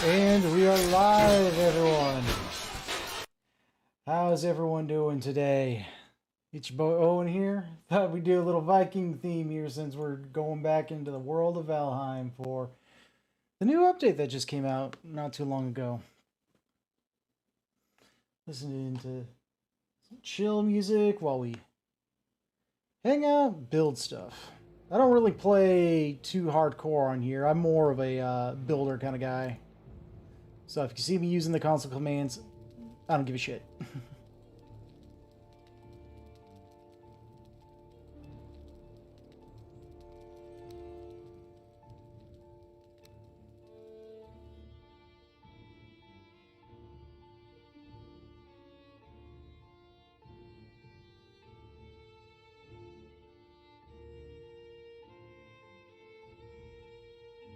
And we are live, everyone. How's everyone doing today? It's your boy Owen here. Thought we'd do a little Viking theme here since we're going back into the world of Valheim for the new update that just came out not too long ago. Listening to some chill music while we hang out, build stuff. I don't really play too hardcore on here. I'm more of a builder kind of guy. So if you see me using the console commands, I don't give a shit.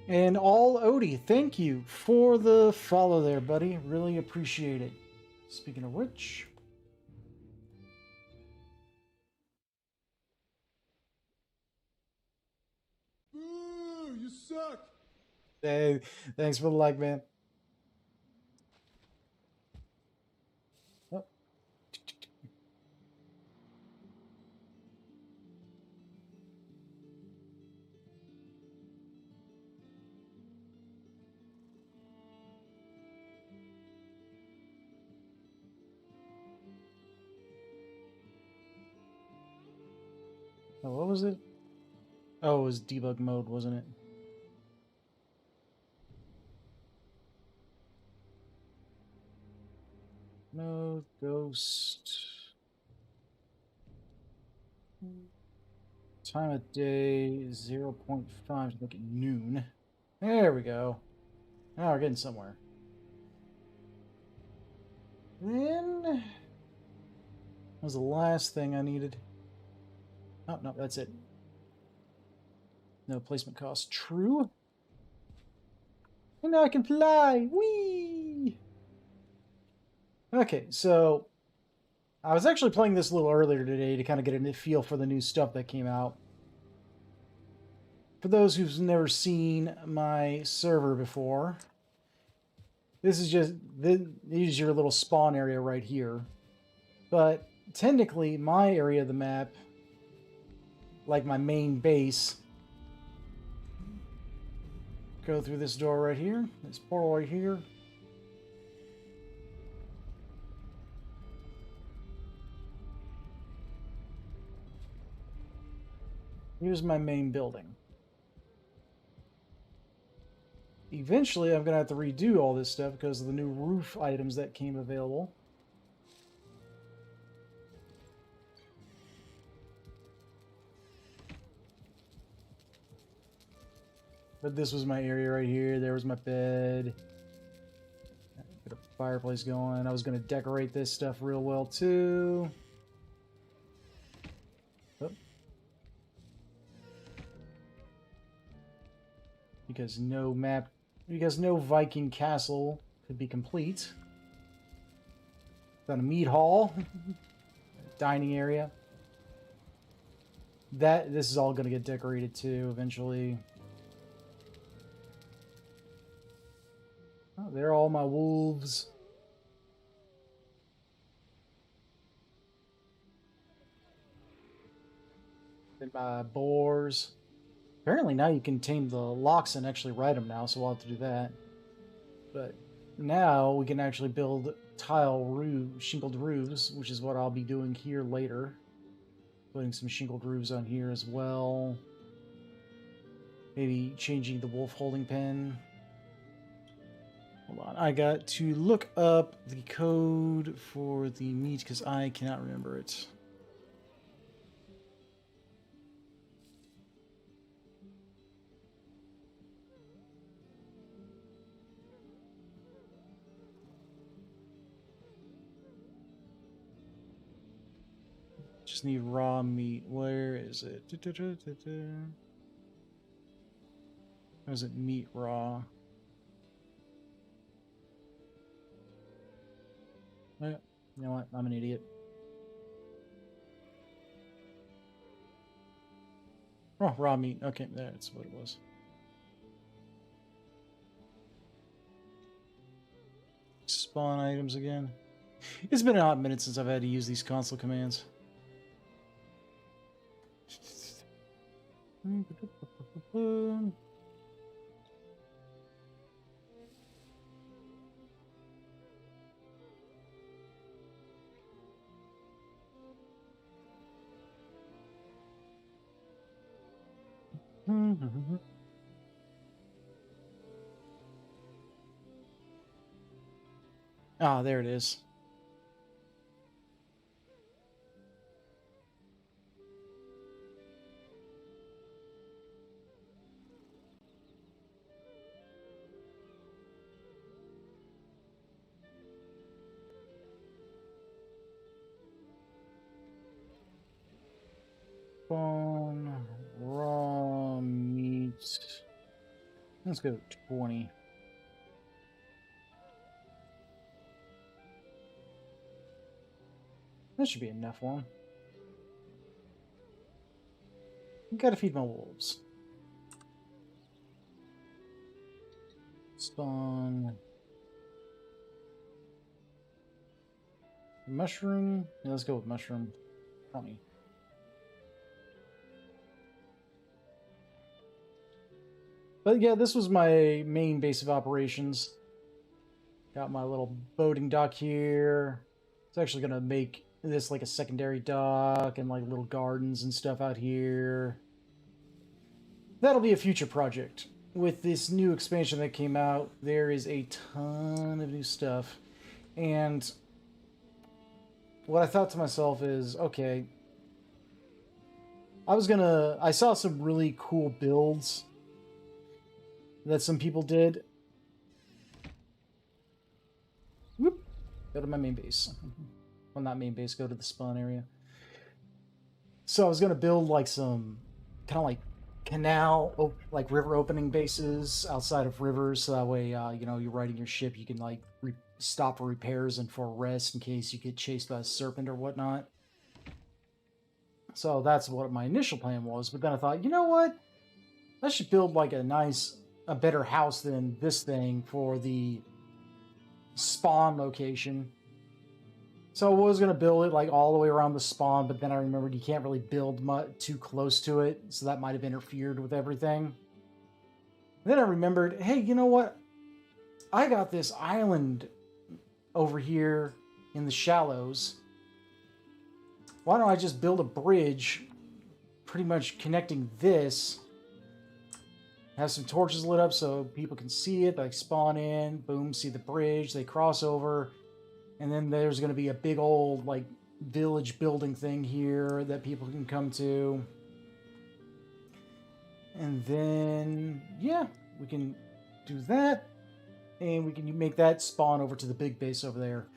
And all Odie, thank you for the follow there, buddy. Really appreciate it. Speaking of which, Boo! You suck! hey, thanks for the like, man. Oh. Oh, what was it? Oh, it was debug mode, wasn't it? No, ghost. Time of day 0.5 to make it noon. There we go. Now we're getting somewhere. Then that was the last thing I needed. Oh, no, that's it. No placement cost. True. And now I can fly. Whee! Okay, so I was actually playing this a little earlier today to kind of get a feel for the new stuff that came out. For those who've never seen my server before, this is your little spawn area right here. But technically, my area of the map, like my main base, go through this door right here, this portal right here. Here's my main building. Eventually, I'm going to have to redo all this stuff because of the new roof items that came available. But this was my area right here. There was my bed. Get a fireplace going. I was going to decorate this stuff real well, too. Oh. Because no Viking castle could be complete. Done a meat hall, dining area. This is all going to get decorated too eventually. Oh, there are all my wolves. And my boars. Apparently now you can tame the locks and actually ride them now, so we'll have to do that. But now we can actually build shingled roofs, which is what I'll be doing here later. Putting some shingled roofs on here as well. Maybe changing the wolf holding pen. Hold on, I got to look up the code for the meat because I cannot remember it. Just need raw meat. Where is it? Or is it meat raw? You know what? I'm an idiot. Oh, raw meat. Okay, that's what it was. Spawn items again. It's been a hot minute since I've had to use these console commands. Ah, there it is. Bone, raw meat. Let's go 20. That should be enough for him. Gotta feed my wolves. Spawn. Mushroom. Yeah, let's go with mushroom. 20. But yeah, this was my main base of operations. Got my little boating dock here. It's actually gonna make this like a secondary dock and like little gardens and stuff out here. That'll be a future project. With this new expansion that came out, there is a ton of new stuff. And what I thought to myself is, okay, I saw some really cool builds that some people did. Whoop. Go to my main base. Well, not main base, go to the spawn area. So I was going to build like some kind of like canal, like river opening bases outside of rivers. So that way, you know, you're riding your ship, you can like stop for repairs and for rest in case you get chased by a serpent or whatnot. So that's what my initial plan was. But then I thought, you know what? I should build like a better house than this thing for the spawn location. So I was going to build it like all the way around the spawn, but then I remembered you can't really build too close to it, so that might have interfered with everything. And then I remembered, hey, you know what? I got this island over here in the shallows. Why don't I just build a bridge pretty much connecting this? Have some torches lit up so people can see it. They spawn in, boom, see the bridge, they cross over. And then there's going to be a big old, like, village building thing here that people can come to. And then, yeah, we can do that. And we can make that spawn over to the big base over there.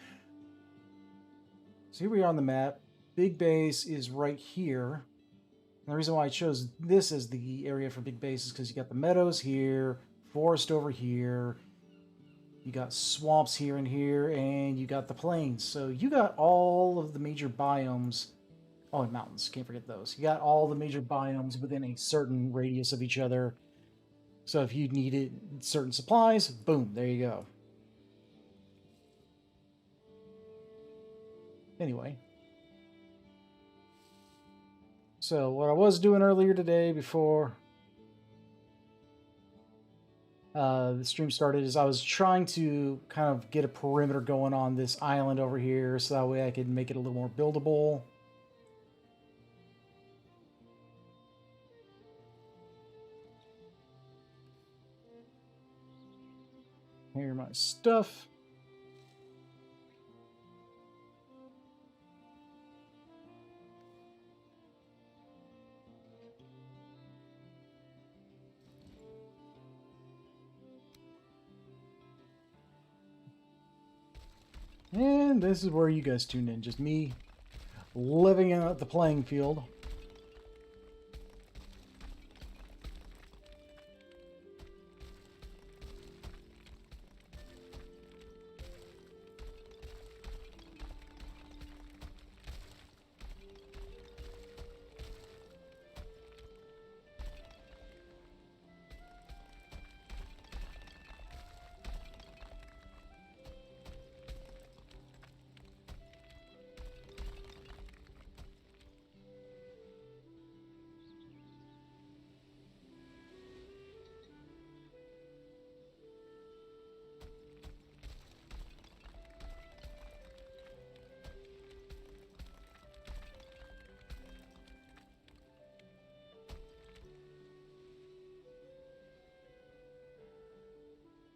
So here we are on the map. Big base is right here. And the reason why I chose this as the area for big base is because you got the meadows here, forest over here. You got swamps here and here, and you got the plains. So you got all of the major biomes. Oh, and mountains. Can't forget those. You got all the major biomes within a certain radius of each other. So if you needed certain supplies, boom, there you go. Anyway. So what I was doing earlier today before the stream started is I was trying to kind of get a perimeter going on this island over here so that way I could make it a little more buildable. Here my stuff. And this is where you guys tune in. Just me living out the playing field.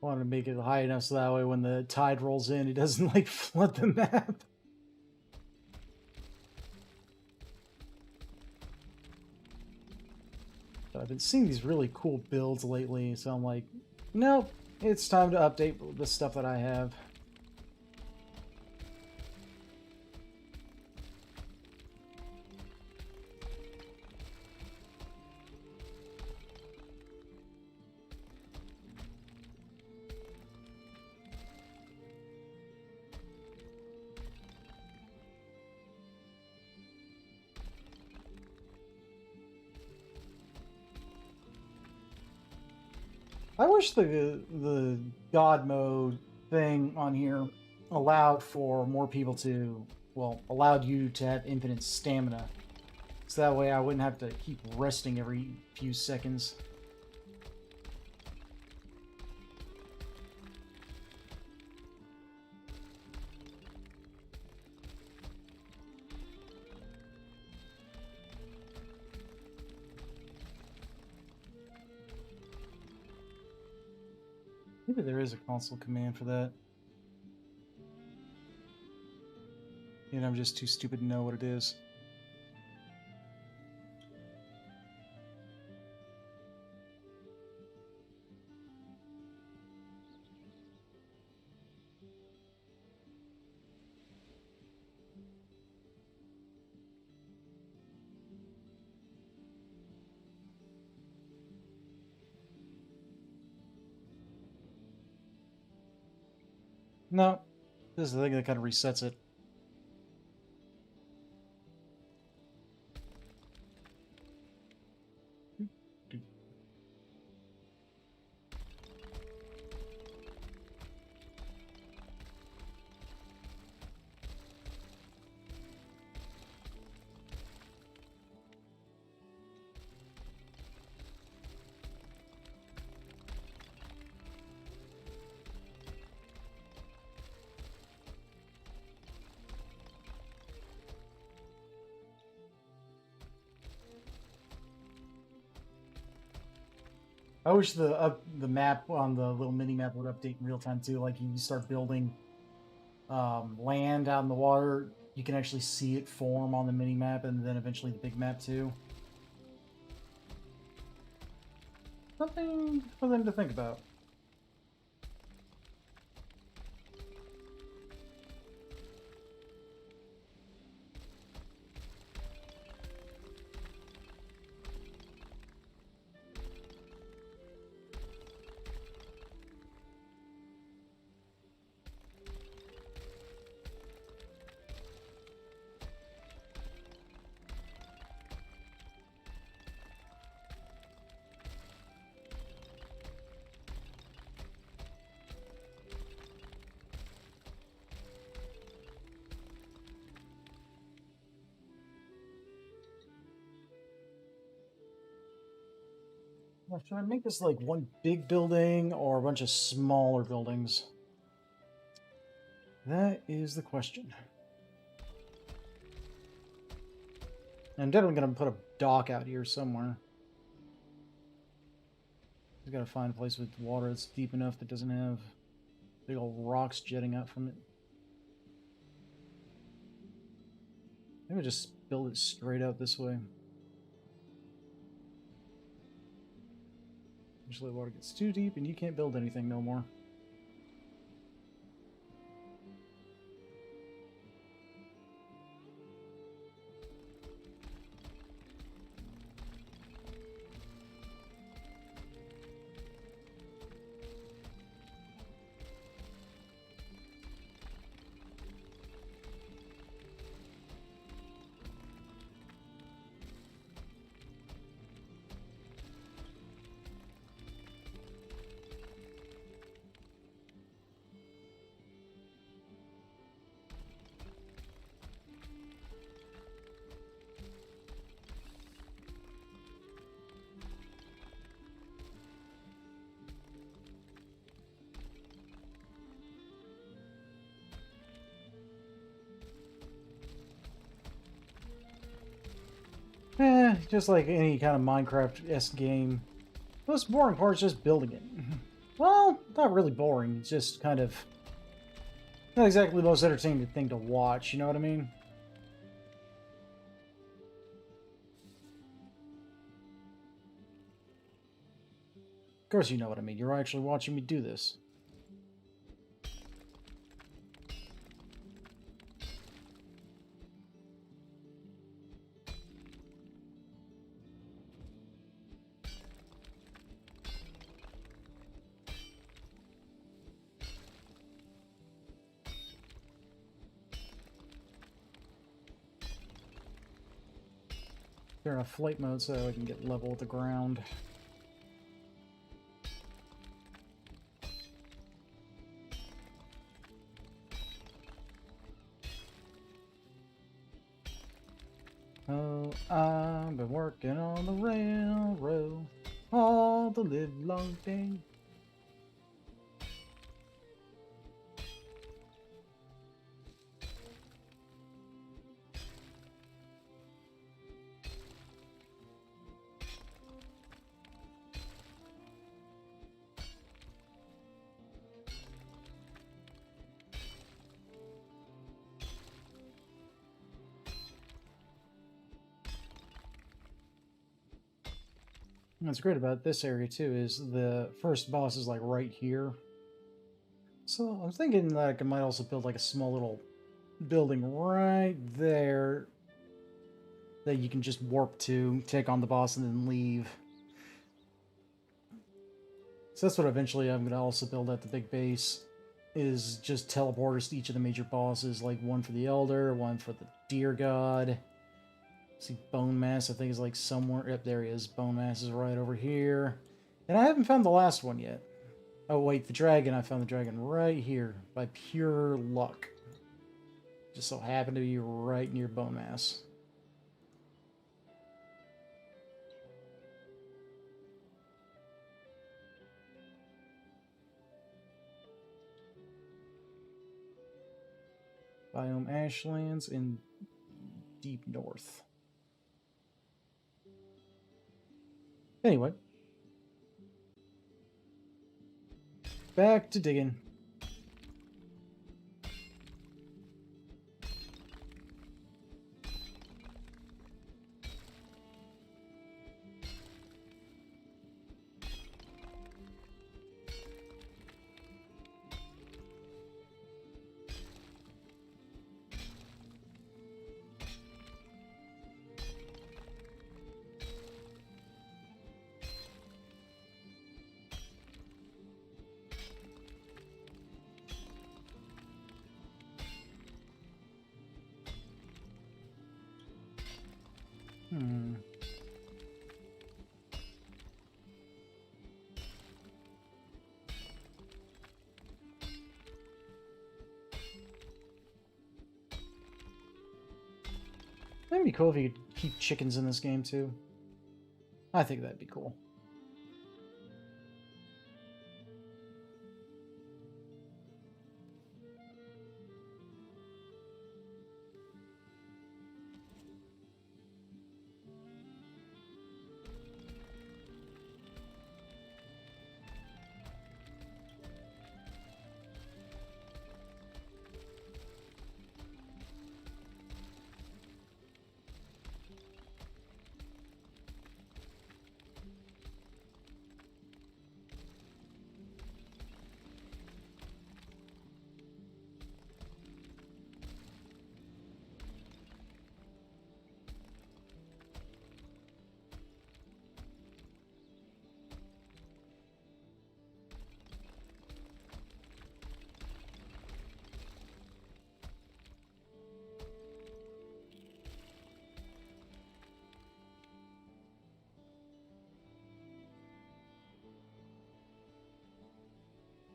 Want to make it high enough so that way when the tide rolls in, it doesn't like flood the map. But I've been seeing these really cool builds lately, so I'm like, nope, it's time to update the stuff that I have. I wish the God mode thing on here allowed for more people to, well, allowed you to have infinite stamina. So that way I wouldn't have to keep resting every few seconds. Maybe there is a console command for that. And I'm just too stupid to know what it is. No, this is the thing that kind of resets it. I wish the map on the little mini map would update in real time too. Like you start building land out in the water, you can actually see it form on the mini map, and then eventually the big map too. Something for them to think about. Should I make this like one big building or a bunch of smaller buildings? That is the question. I'm definitely going to put a dock out here somewhere. Just got to find a place with water that's deep enough that doesn't have big old rocks jetting out from it. Maybe just build it straight out this way. Usually water gets too deep and you can't build anything no more. Just like any kind of Minecraft-esque game. The most boring part is just building it. Well, not really boring. It's just kind of not exactly the most entertaining thing to watch. You know what I mean? Of course, you know what I mean. You're actually watching me do this. Turn off flight mode so I can get level with the ground. Oh, I've been working on the railroad all the live long day. What's great about this area too is the first boss is like right here. So I'm thinking like I might also build like a small little building right there that you can just warp to, take on the boss, and then leave. So that's what eventually I'm going to also build at the big base, is just teleporters to each of the major bosses, like one for the Elder, one for the Deer God. See, Bone Mass, I think, is like somewhere. Yep, there he is. Bone Mass is right over here. And I haven't found the last one yet. Oh, wait, the dragon. I found the dragon right here by pure luck. Just so happened to be right near Bone Mass. Biome Ashlands in deep north. Anyway. Back to digging. That'd be cool if you could keep chickens in this game too. I think that'd be cool.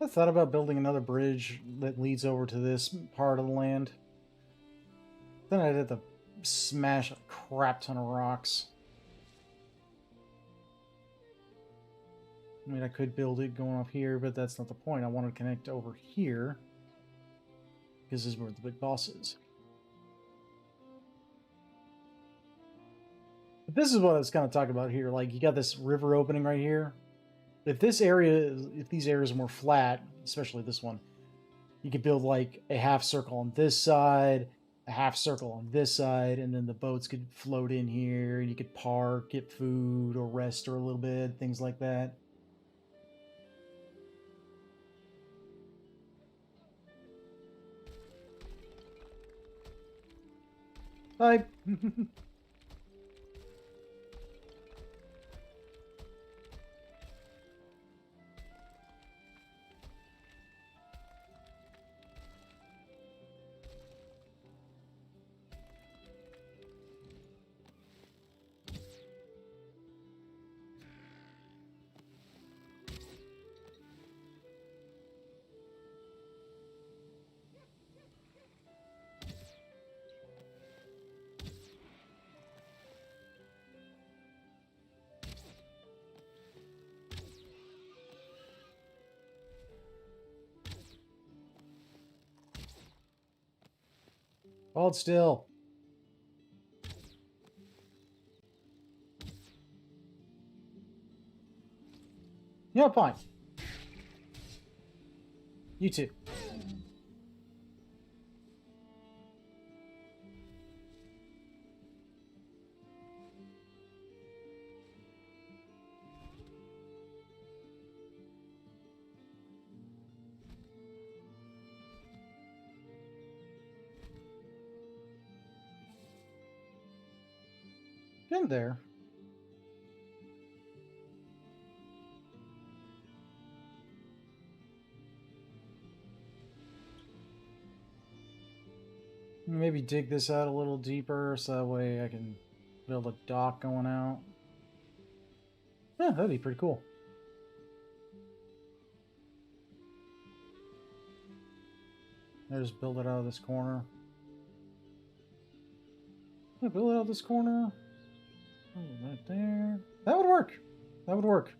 I thought about building another bridge that leads over to this part of the land. Then I'd have to smash a crap ton of rocks. I mean, I could build it going off here, but that's not the point. I want to connect over here, because this is where the big boss is. But this is what I was kind of talking about here. Like, you got this river opening right here. if this area, if these areas are more flat, especially this one, you could build like a half circle on this side, a half circle on this side, and then the boats could float in here, and you could park, get food, or rest or a little bit, things like that. Bye. Hold still. Yeah, fine. You too. In there. Maybe dig this out a little deeper so that way I can build a dock going out. Yeah, that'd be pretty cool. I just build it out of this corner. Yeah, build it out of this corner. Right there. That would work. That would work.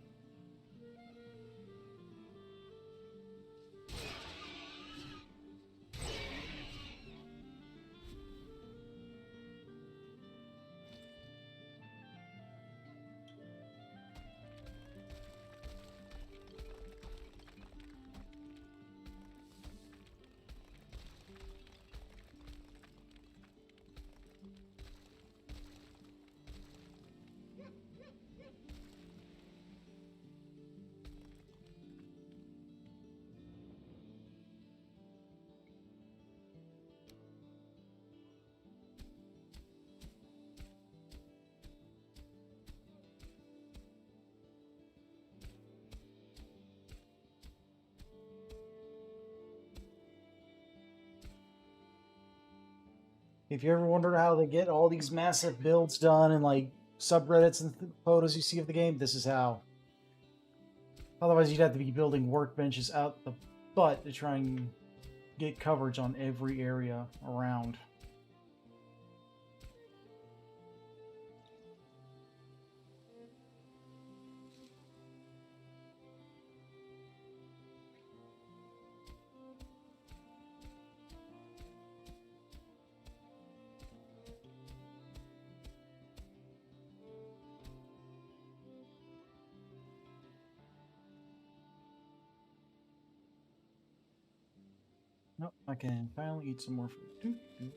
If you ever wondered how they get all these massive builds done and like subreddits and photos you see of the game, this is how. Otherwise, you'd have to be building workbenches out the butt to try and get coverage on every area around. Nope, I can finally eat some more food. Doo, doo, doo.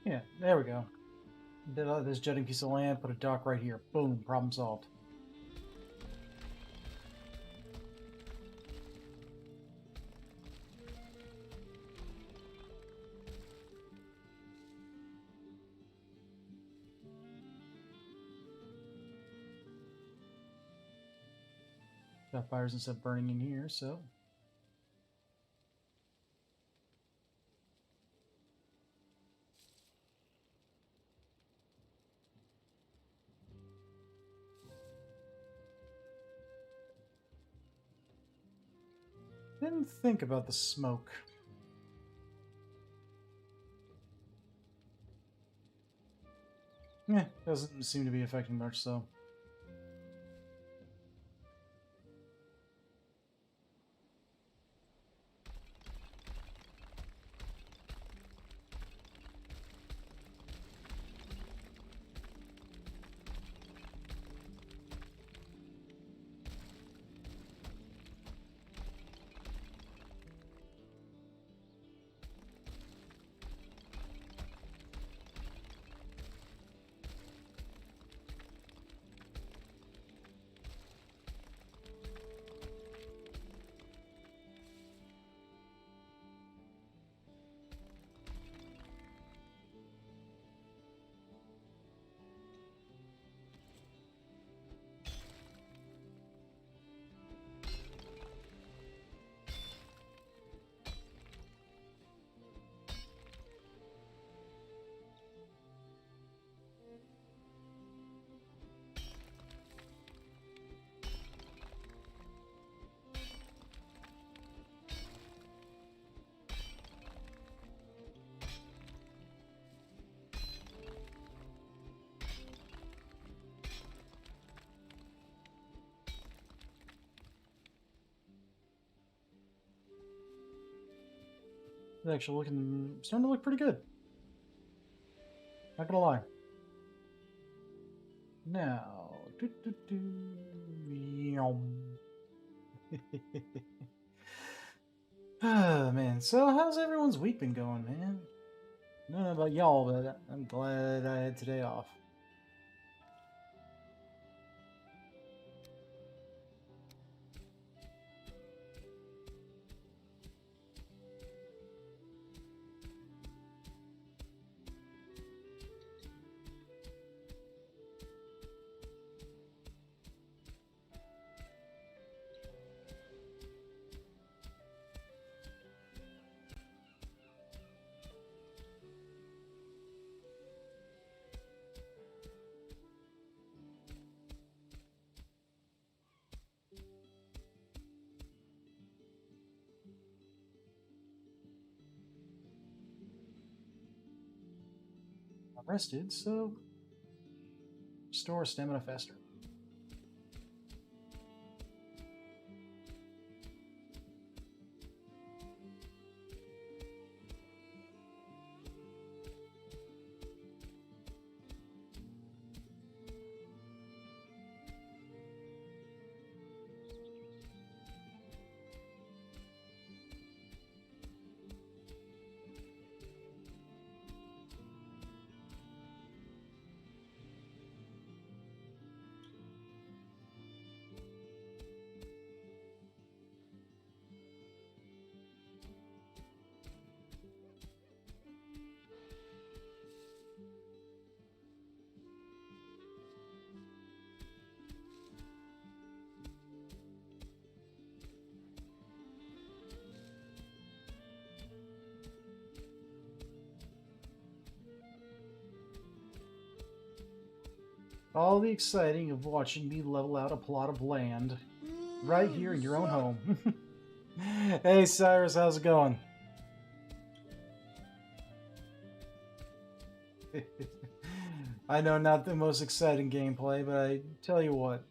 Yeah, there we go. Bit of this jutting piece of land, put a dock right here. Boom, problem solved. Got fires and stuff burning in here, so didn't think about the smoke. Yeah, doesn't seem to be affecting much, so. It's actually starting to look pretty good. Not gonna lie. Now, Yum. Ah, man. So, how's everyone's week been going, man? I don't know about y'all, but I'm glad I had today off. I'm rested, so restore stamina faster. All the exciting of watching me level out a plot of land right here in your own home. Hey Cyrus, how's it going? I know, not the most exciting gameplay, but I tell you what,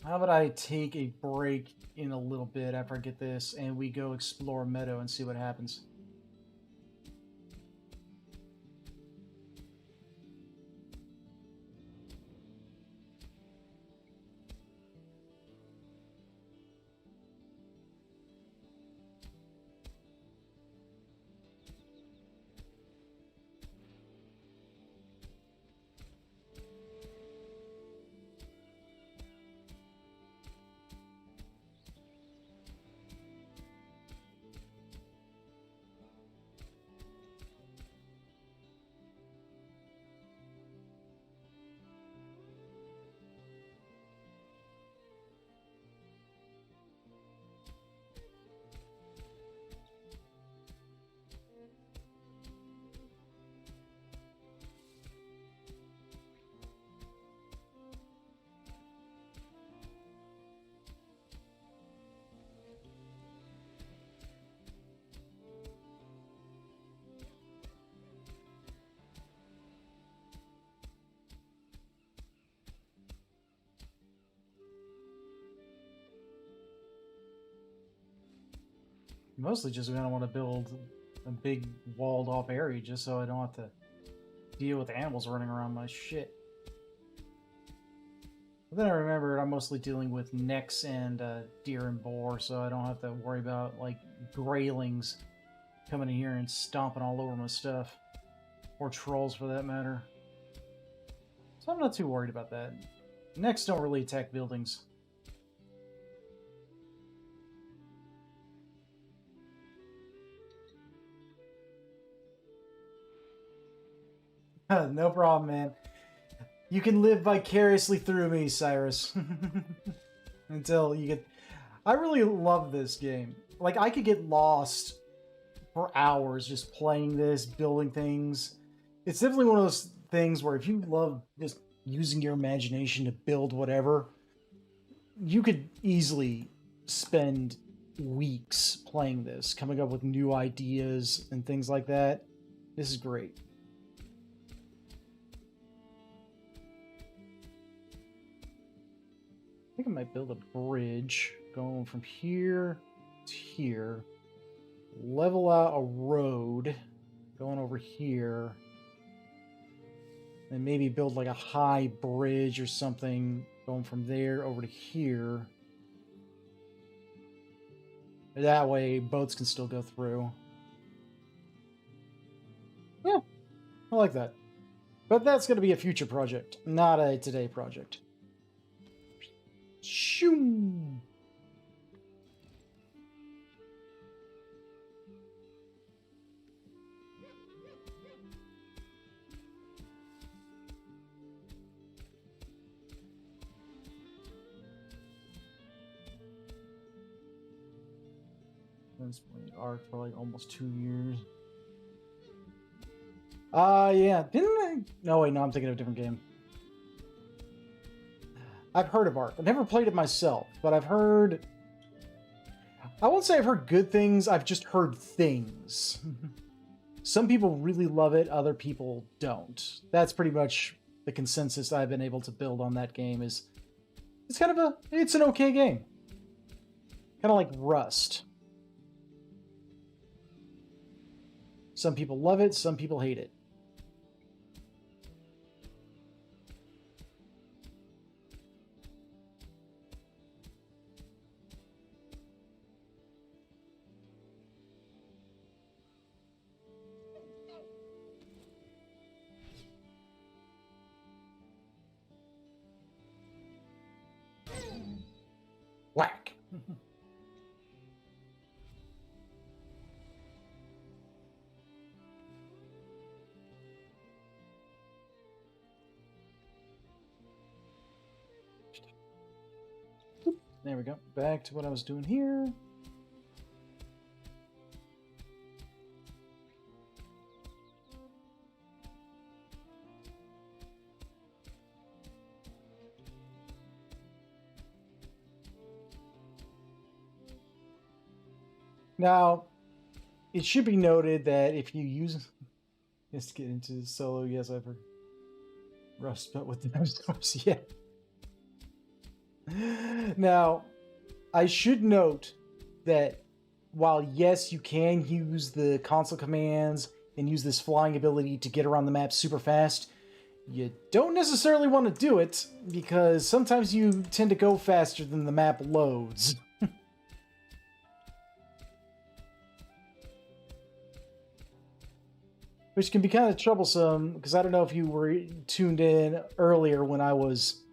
how about I take a break in a little bit after I get this and we go explore Meadow and see what happens. Mostly just gonna want to build a big walled off area just so I don't have to deal with animals running around my shit. But then I remembered I'm mostly dealing with necks and deer and boar, so I don't have to worry about like graylings coming in here and stomping all over my stuff. Or trolls for that matter. So I'm not too worried about that. Necks don't really attack buildings. No problem, man. You can live vicariously through me, Cyrus. Until you get... I really love this game. Like, I could get lost for hours just playing this, building things. It's definitely one of those things where if you love just using your imagination to build whatever, you could easily spend weeks playing this, coming up with new ideas and things like that. This is great. I think I might build a bridge going from here to here. Level out a road going over here. And maybe build like a high bridge or something going from there over to here. That way boats can still go through. Yeah, I like that. But that's going to be a future project, not a today project. Shoo! Been playing Ark for like almost 2 years. Yeah. Didn't I? No, wait, no, I'm thinking of a different game. I've heard of Ark. I've never played it myself, but I've heard... I won't say I've heard good things, I've just heard things. Some people really love it, other people don't. That's pretty much the consensus I've been able to build on that game is... It's kind of a... It's an okay game. Kind of like Rust. Some people love it, some people hate it. Whack! There we go. Back to what I was doing here. Now, it should be noted that if you use... Just to get into solo, yes, I've heard Rust, but with dinosaurs, yeah. Now, I should note that while, yes, you can use the console commands and use this flying ability to get around the map super fast, you don't necessarily want to do it, because sometimes you tend to go faster than the map loads. Which can be kind of troublesome, because I don't know if you were tuned in earlier when I was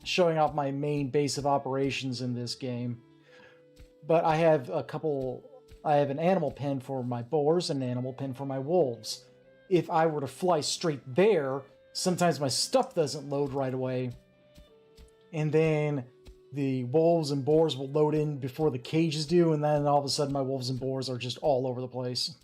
showing off my main base of operations in this game. But I have I have an animal pen for my boars and an animal pen for my wolves. If I were to fly straight there, sometimes my stuff doesn't load right away. And then the wolves and boars will load in before the cages do, and then all of a sudden my wolves and boars are just all over the place.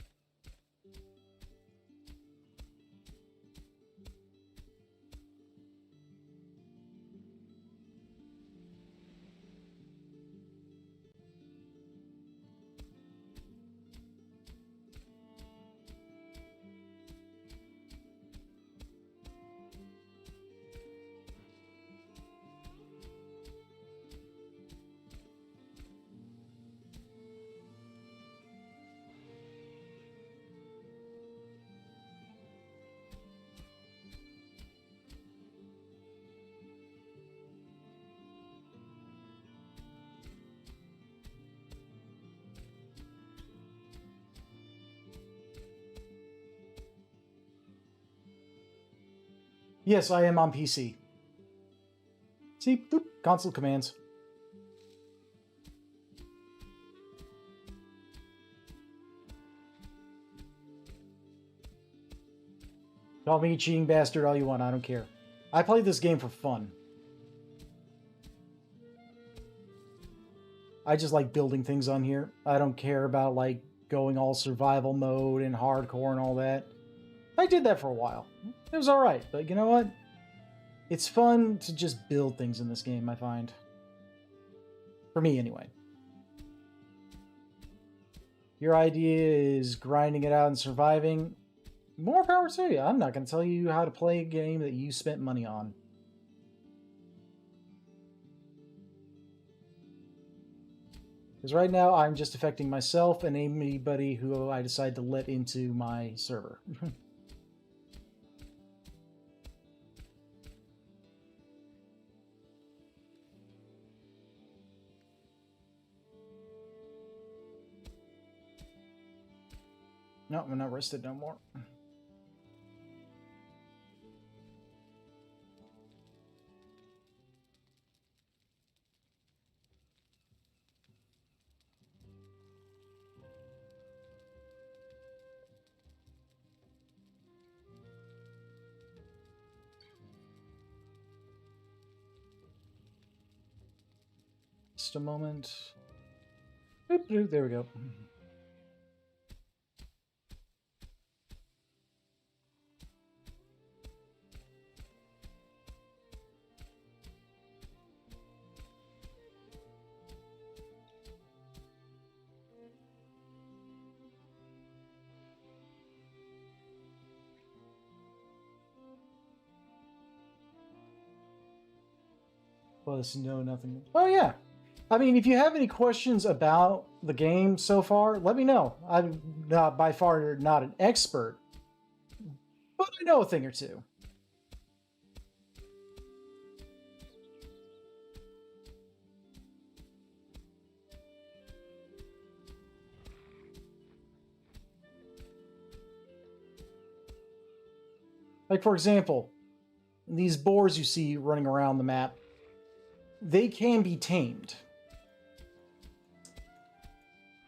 Yes, I am on PC. See, boop, console commands. Call me a cheating bastard all you want, I don't care. I played this game for fun. I just like building things on here. I don't care about, like, going all survival mode and hardcore and all that. I did that for a while. It was alright, but you know what? It's fun to just build things in this game, I find. For me, anyway. Your idea is grinding it out and surviving. More power to you. I'm not going to tell you how to play a game that you spent money on. Because right now, I'm just affecting myself and anybody who I decide to let into my server. No, we're not rested no more. Just a moment. Boop, boop, there we go. Plus, no, nothing. Oh, yeah. I mean, if you have any questions about the game so far, let me know. I'm not, by far not an expert, but I know a thing or two. Like, for example, these boars you see running around the map, they can be tamed.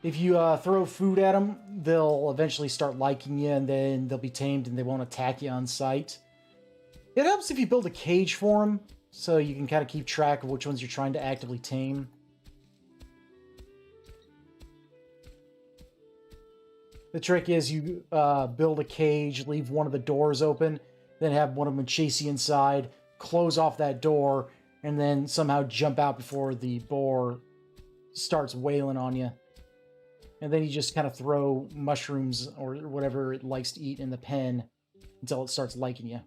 If you throw food at them, they'll eventually start liking you, and then they'll be tamed and they won't attack you on sight. It helps if you build a cage for them, so you can kind of keep track of which ones you're trying to actively tame. The trick is you build a cage, leave one of the doors open, then have one of them chase you inside, close off that door, and then somehow jump out before the boar starts wailing on you. And then you just kind of throw mushrooms or whatever it likes to eat in the pen until it starts liking you.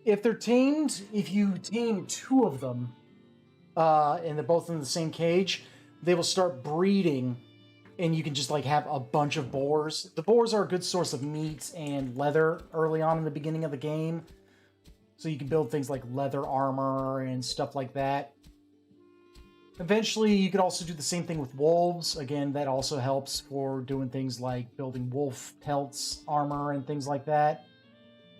If they're tamed, if you tame two of them, and they're both in the same cage, they will start breeding, and you can just like have a bunch of boars. The boars are a good source of meat and leather early on in the beginning of the game, so you can build things like leather armor and stuff like that. Eventually, you could also do the same thing with wolves. Again, that also helps for doing things like building wolf pelts, armor, and things like that.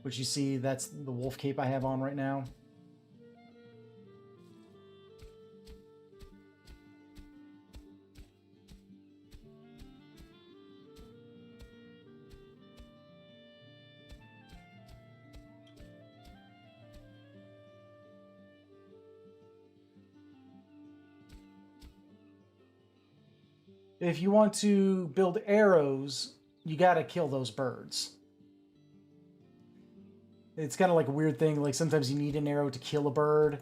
Which you see, that's the wolf cape I have on right now. If you want to build arrows, you gotta kill those birds. It's kind of like a weird thing, like sometimes you need an arrow to kill a bird.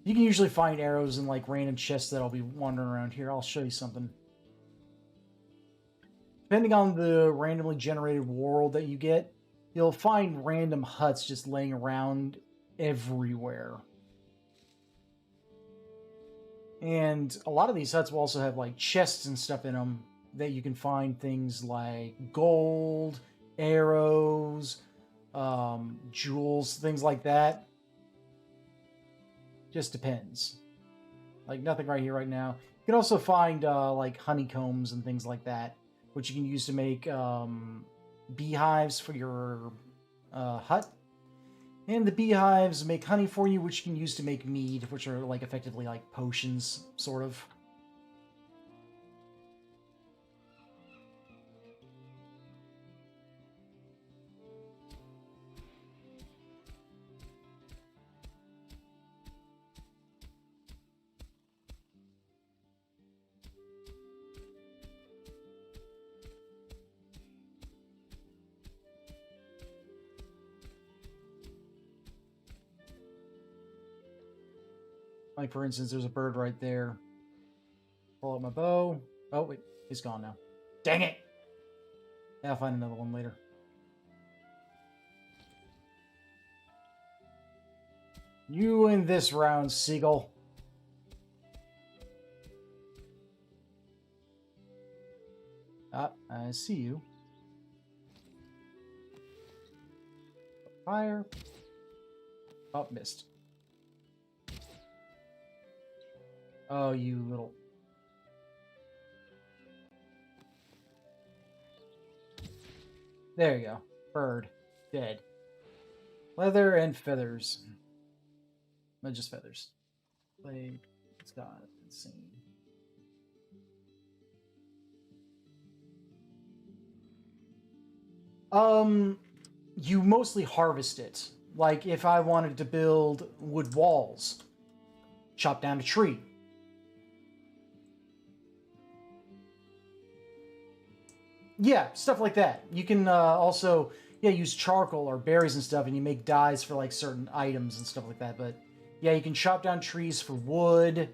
You can usually find arrows in like random chests that'll be wandering around here. I'll show you something. depending on the randomly generated world that you get, you'll find random huts just laying around everywhere. And a lot of these huts will also have like chests and stuff in them that you can find things like gold, arrows, jewels, things like that. Just depends. Like nothing right here right now. You can also find like honeycombs and things like that, which you can use to make beehives for your hut. And the beehives make honey for you, which you can use to make mead, which are like effectively like potions, sort of. Like, for instance, there's a bird right there. Pull out my bow. Oh, wait. He's gone now. Dang it! Yeah, I'll find another one later. You win this round, Seagull. Ah, I see you. Fire. Oh, missed. Oh, you little... There you go. Bird. Dead. Leather and feathers. Not just feathers. Like, it's got insane. You mostly harvest it. Like, if I wanted to build wood walls, chop down a tree. Yeah, stuff like that. You can also, use charcoal or berries and stuff, and you make dyes for, like, certain items and stuff like that. But, yeah, you can chop down trees for wood.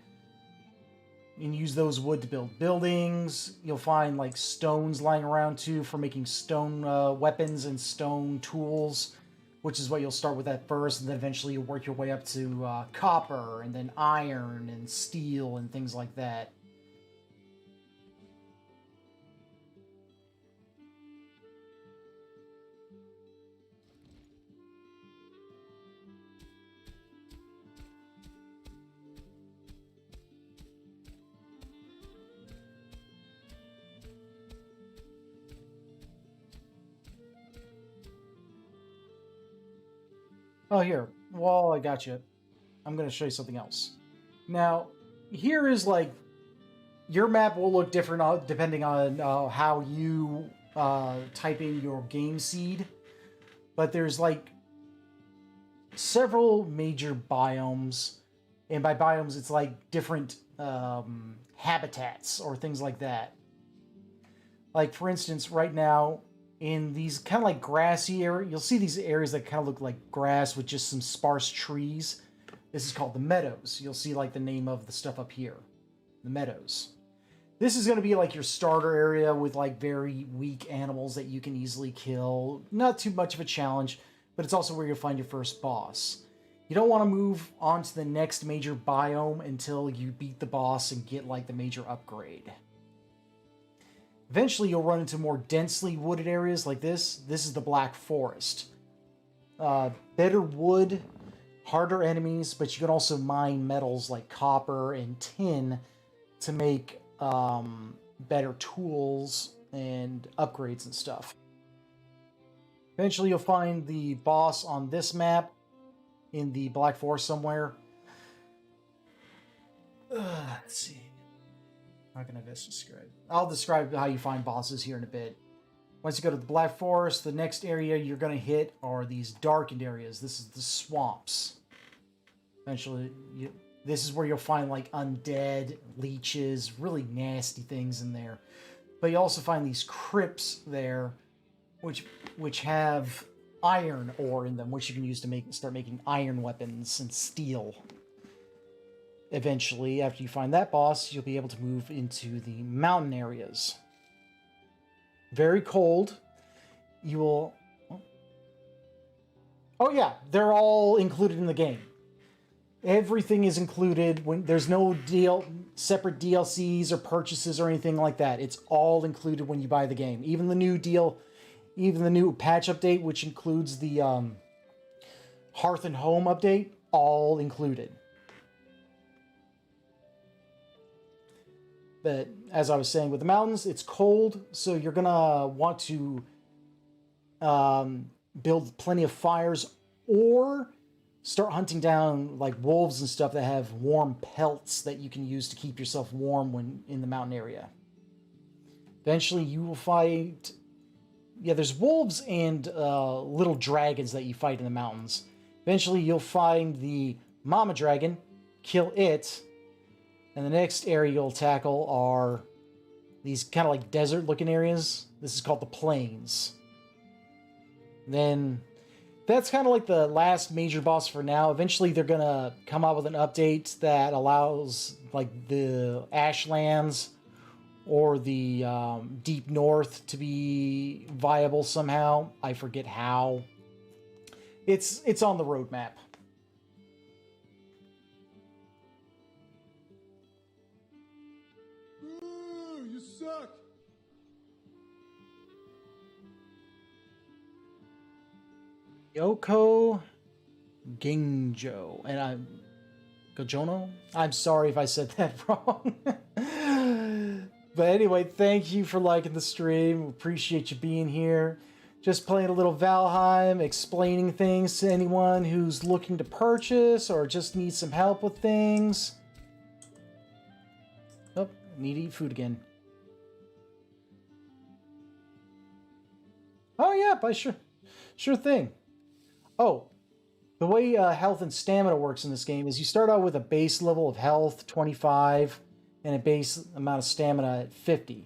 You can use those wood to build buildings. You'll find, like, stones lying around, too, for making stone weapons and stone tools, which is what you'll start with at first, and then eventually you'll work your way up to copper, and then iron, and steel, and things like that. Oh, here. Well, I got you. I'm going to show you something else. Now, here is like your map will look different depending on how you type in your game seed. But there's like several major biomes, and by biomes, it's like different habitats or things like that. Like for instance, right now in these kind of like grassy area, you'll see these areas that kind of look like grass with just some sparse trees. This is called the Meadows. You'll see like the name of the stuff up here, the Meadows. This is going to be like your starter area with like very weak animals that you can easily kill. Not too much of a challenge, but it's also where you'll find your first boss. You don't want to move on to the next major biome until you beat the boss and get like the major upgrade. Eventually, you'll run into more densely wooded areas like this. This is the Black Forest. Better wood, harder enemies, but you can also mine metals like copper and tin to make better tools and upgrades and stuff. Eventually, you'll find the boss on this map in the Black Forest somewhere. Let's see. How can I best describe? I'll describe how you find bosses here in a bit. Once you go to the Black Forest, the next area you're going to hit are these darkened areas. This is the swamps. Eventually, this is where you'll find like undead, leeches, really nasty things in there. But you also find these crypts there, which have iron ore in them, which you can use to start making iron weapons and steel. Eventually, after you find that boss, you'll be able to move into the mountain areas. very cold. You will... Oh yeah, they're all included in the game. Everything is included. When there's no separate DLCs or purchases or anything like that. It's all included when you buy the game. Even the new patch update, which includes the Hearth and Home update, all included. But as I was saying, with the mountains, it's cold, so you're gonna want to build plenty of fires, or start hunting down like wolves and stuff that have warm pelts that you can use to keep yourself warm when in the mountain area. Eventually you will fight... Yeah, there's wolves and little dragons that you fight in the mountains. Eventually you'll find the mama dragon, kill it, and the next area you'll tackle are these kind of like desert looking areas. This is called the plains. Then that's kind of like the last major boss for now. Eventually they're gonna come out with an update that allows like the Ashlands or the Deep North to be viable somehow. I forget how. It's on the roadmap. Boo! You suck! Yoko Ginjo. And I'm... Gojono? I'm sorry if I said that wrong. But anyway, thank you for liking the stream. Appreciate you being here. Just playing a little Valheim, explaining things to anyone who's looking to purchase or just needs some help with things. Oh, need to eat food again. Oh yeah, sure thing. Oh, the way health and stamina works in this game is you start out with a base level of health, 25, and a base amount of stamina at 50.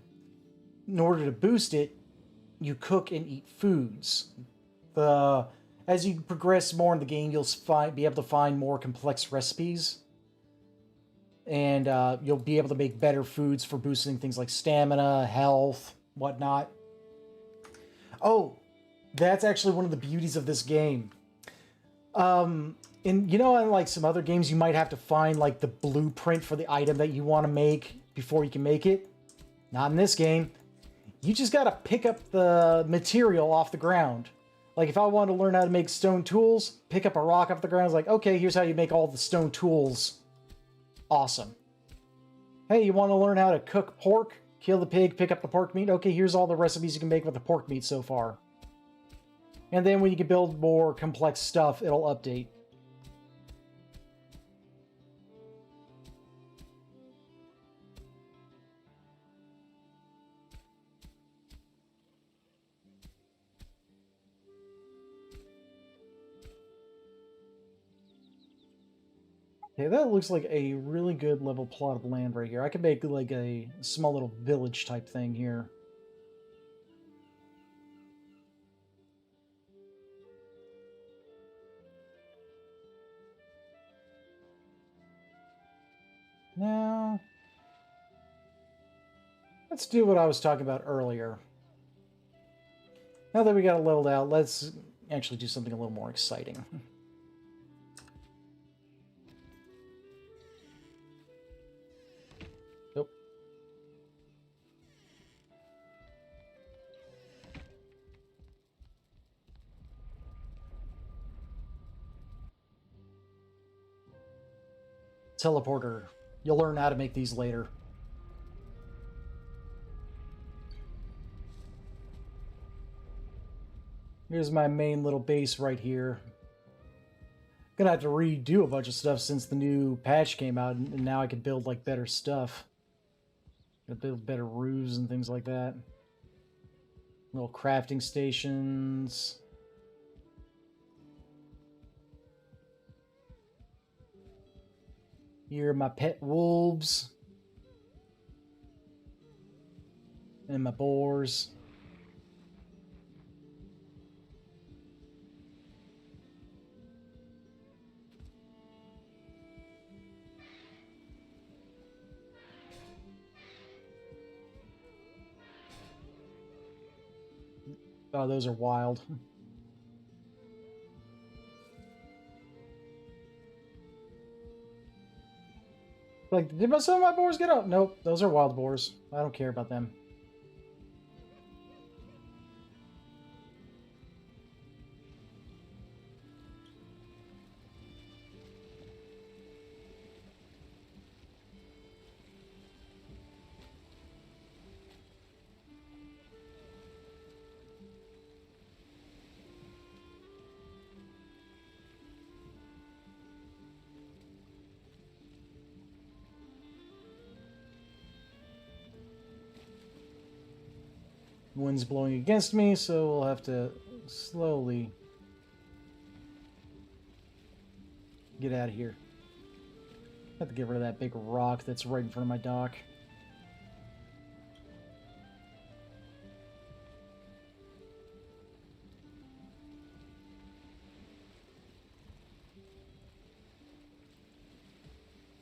In order to boost it, you cook and eat foods. As you progress more in the game, you'll be able to find more complex recipes. And you'll be able to make better foods for boosting things like stamina, health, whatnot. Oh, that's actually one of the beauties of this game. And you know, unlike some other games, you might have to find like the blueprint for the item that you want to make before you can make it. Not in this game. You just gotta pick up the material off the ground. Like if I wanted to learn how to make stone tools, pick up a rock off the ground. It's like, okay, here's how you make all the stone tools. Awesome. Hey, you want to learn how to cook pork? Kill the pig, pick up the pork meat. Okay, here's all the recipes you can make with the pork meat so far. And then when you can build more complex stuff, it'll update. Okay, that looks like a really good level plot of land right here. I could make like a small little village type thing here. Now, let's do what I was talking about earlier. Now that we got it leveled out, let's actually do something a little more exciting. Nope. Teleporter. You'll learn how to make these later. Here's my main little base right here. Gonna have to redo a bunch of stuff since the new patch came out, and now I can build like better stuff. Gonna build better roofs and things like that. Little crafting stations. Here are my pet wolves. And my boars. Oh, those are wild. Like, did some of my boars get up? Nope, those are wild boars. I don't care about them. Wind's blowing against me, so we'll have to slowly get out of here. Have to get rid of that big rock that's right in front of my dock.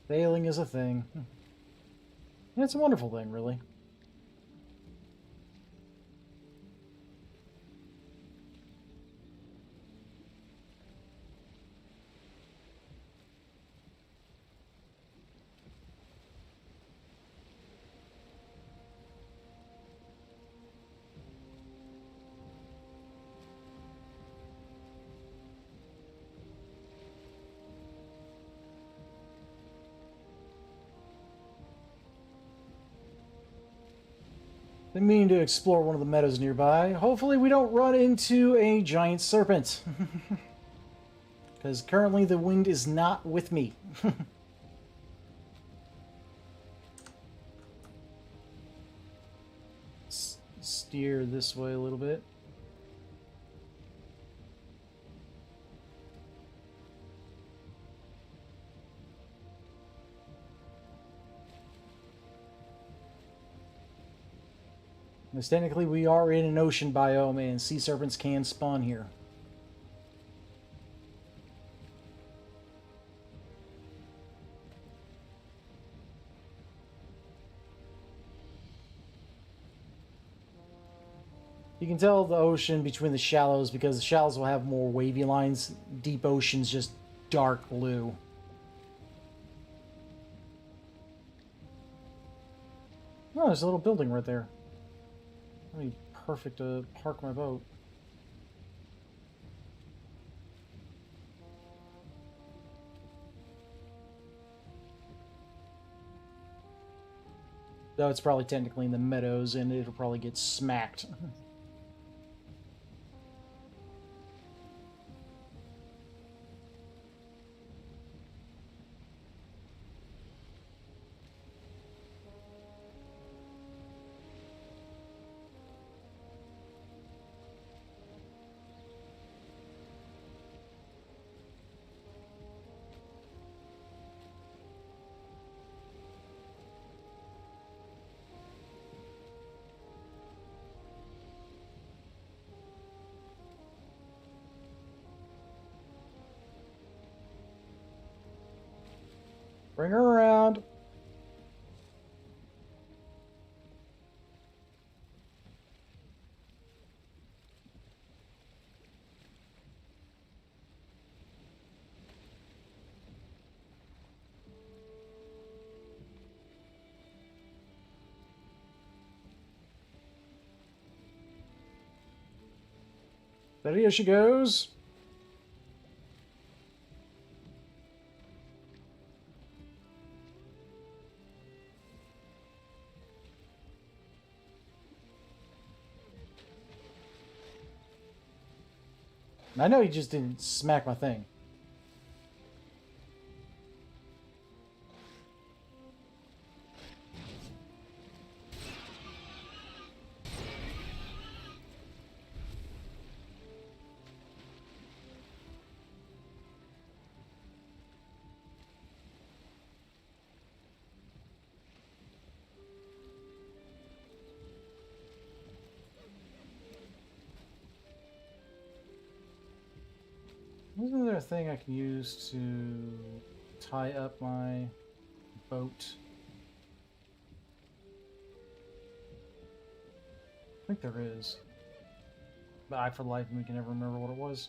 Failing is a thing. It's a wonderful thing, really. Been meaning to explore one of the meadows nearby. Hopefully we don't run into a giant serpent. Because currently the wind is not with me. Steer this way a little bit. Because technically we are in an ocean biome and sea serpents can spawn here. You can tell the ocean between the shallows because the shallows will have more wavy lines. Deep ocean's just dark blue. Oh, there's a little building right there. That'd be perfect to park my boat. Though it's probably technically in the meadows and it'll probably get smacked. Bring her around. But here she goes. I know he just didn't smack my thing. Isn't there a thing I can use to tie up my boat? I think there is. But I, for the life of me, can never remember what it was.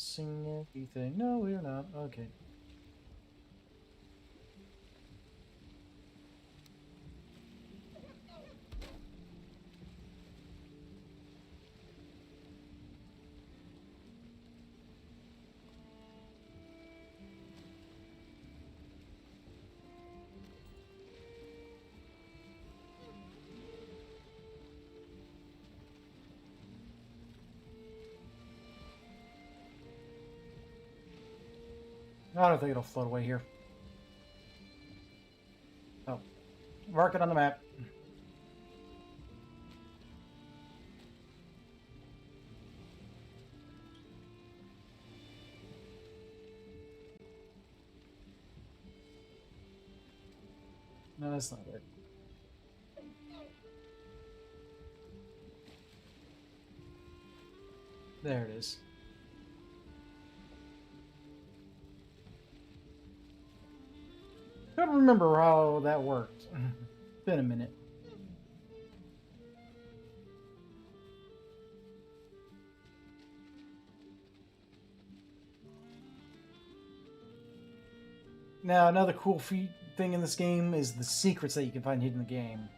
Sing anything? No, we're not. Okay. I don't think it'll float away here. Oh, mark it on the map. No, that's not it. There it is. Couldn't remember how that worked. Been a minute. Now, another cool thing in this game is the secrets that you can find hidden in the game.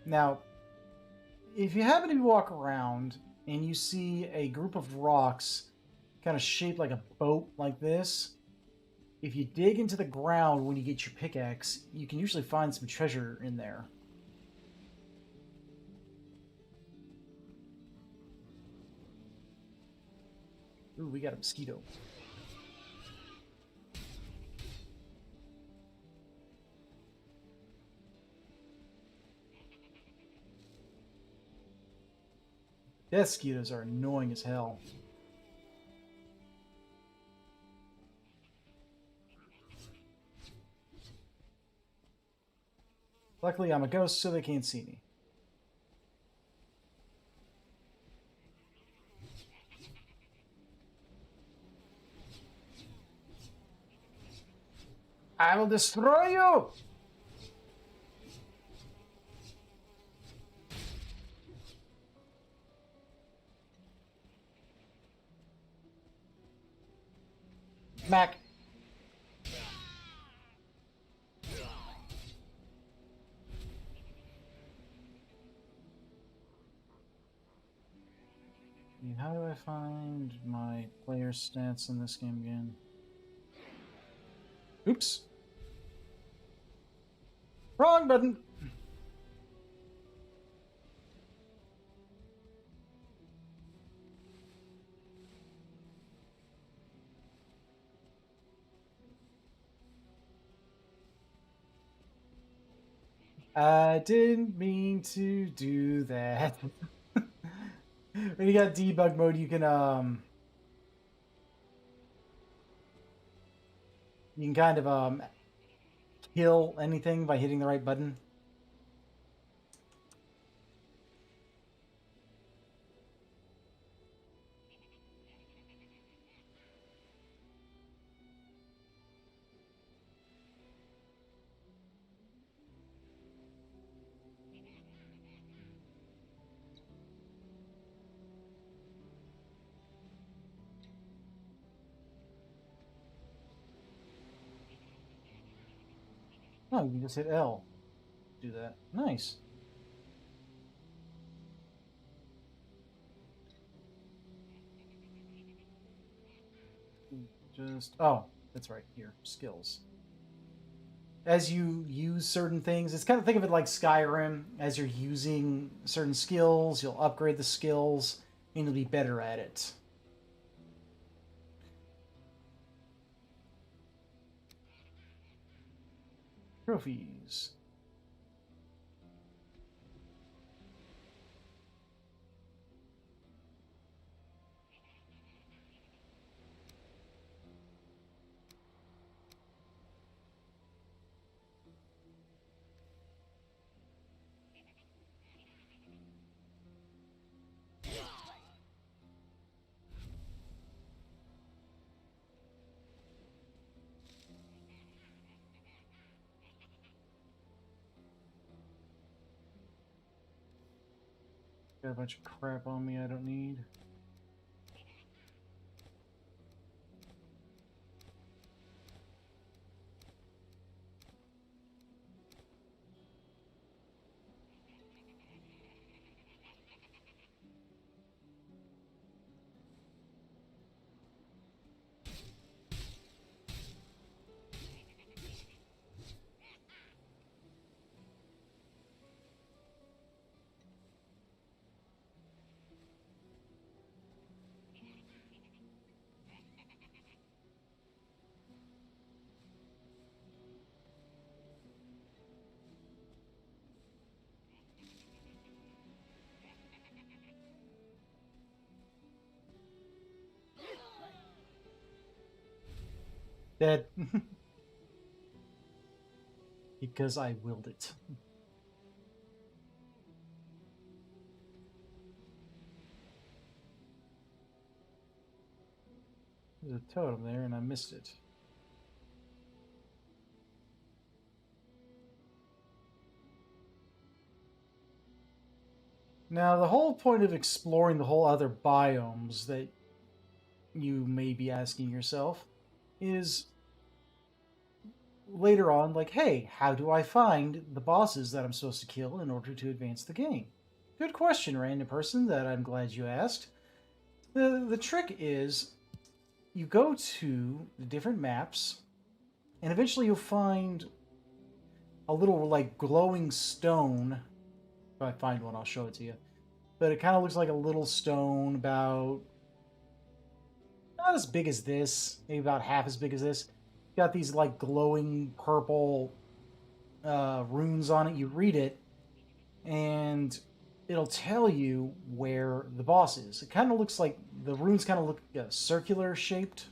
Now, if you happen to walk around and you see a group of rocks kind of shaped like a boat like this, if you dig into the ground when you get your pickaxe, you can usually find some treasure in there. Ooh, we got a mosquito. Death mosquitoes are annoying as hell. Luckily, I'm a ghost, so they can't see me. I will destroy you! Mac. How do I find my player stats in this game again? Oops. Wrong button! I didn't mean to do that. When you got debug mode, you can kind of kill anything by hitting the right button. Oh, you can just hit L. Do that. Nice. Just oh, that's right here. Skills. As you use certain things, it's kind of think of it like Skyrim. As you're using certain skills, you'll upgrade the skills and you'll be better at it. Trophies. Got a bunch of crap on me I don't need. Dead. Because I willed it. There's a totem there and I missed it. Now, the whole point of exploring the whole other biomes that you may be asking yourself is later on, like, hey, how do I find the bosses that I'm supposed to kill in order to advance the game? Good question, random person, that I'm glad you asked. The trick is you go to the different maps, and eventually you'll find a little, like, glowing stone. If I find one, I'll show it to you. But it kind of looks like a little stone, about not as big as this, maybe about half as big as this. Got these like glowing purple runes on it. You read it, and it'll tell you where the boss is. It kind of looks like the runes kind of look circular shaped.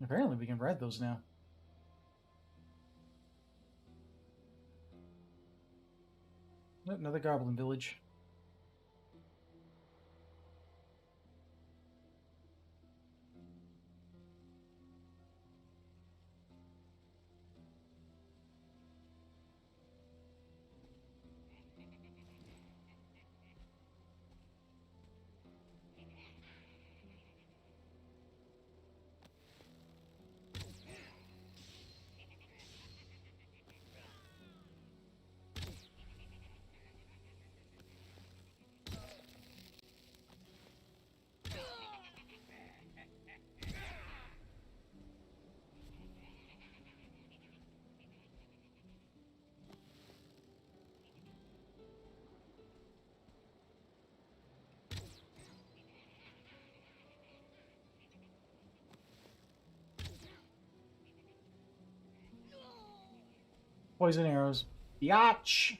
Apparently, we can read those now. Another goblin village. Poison arrows. Biatch!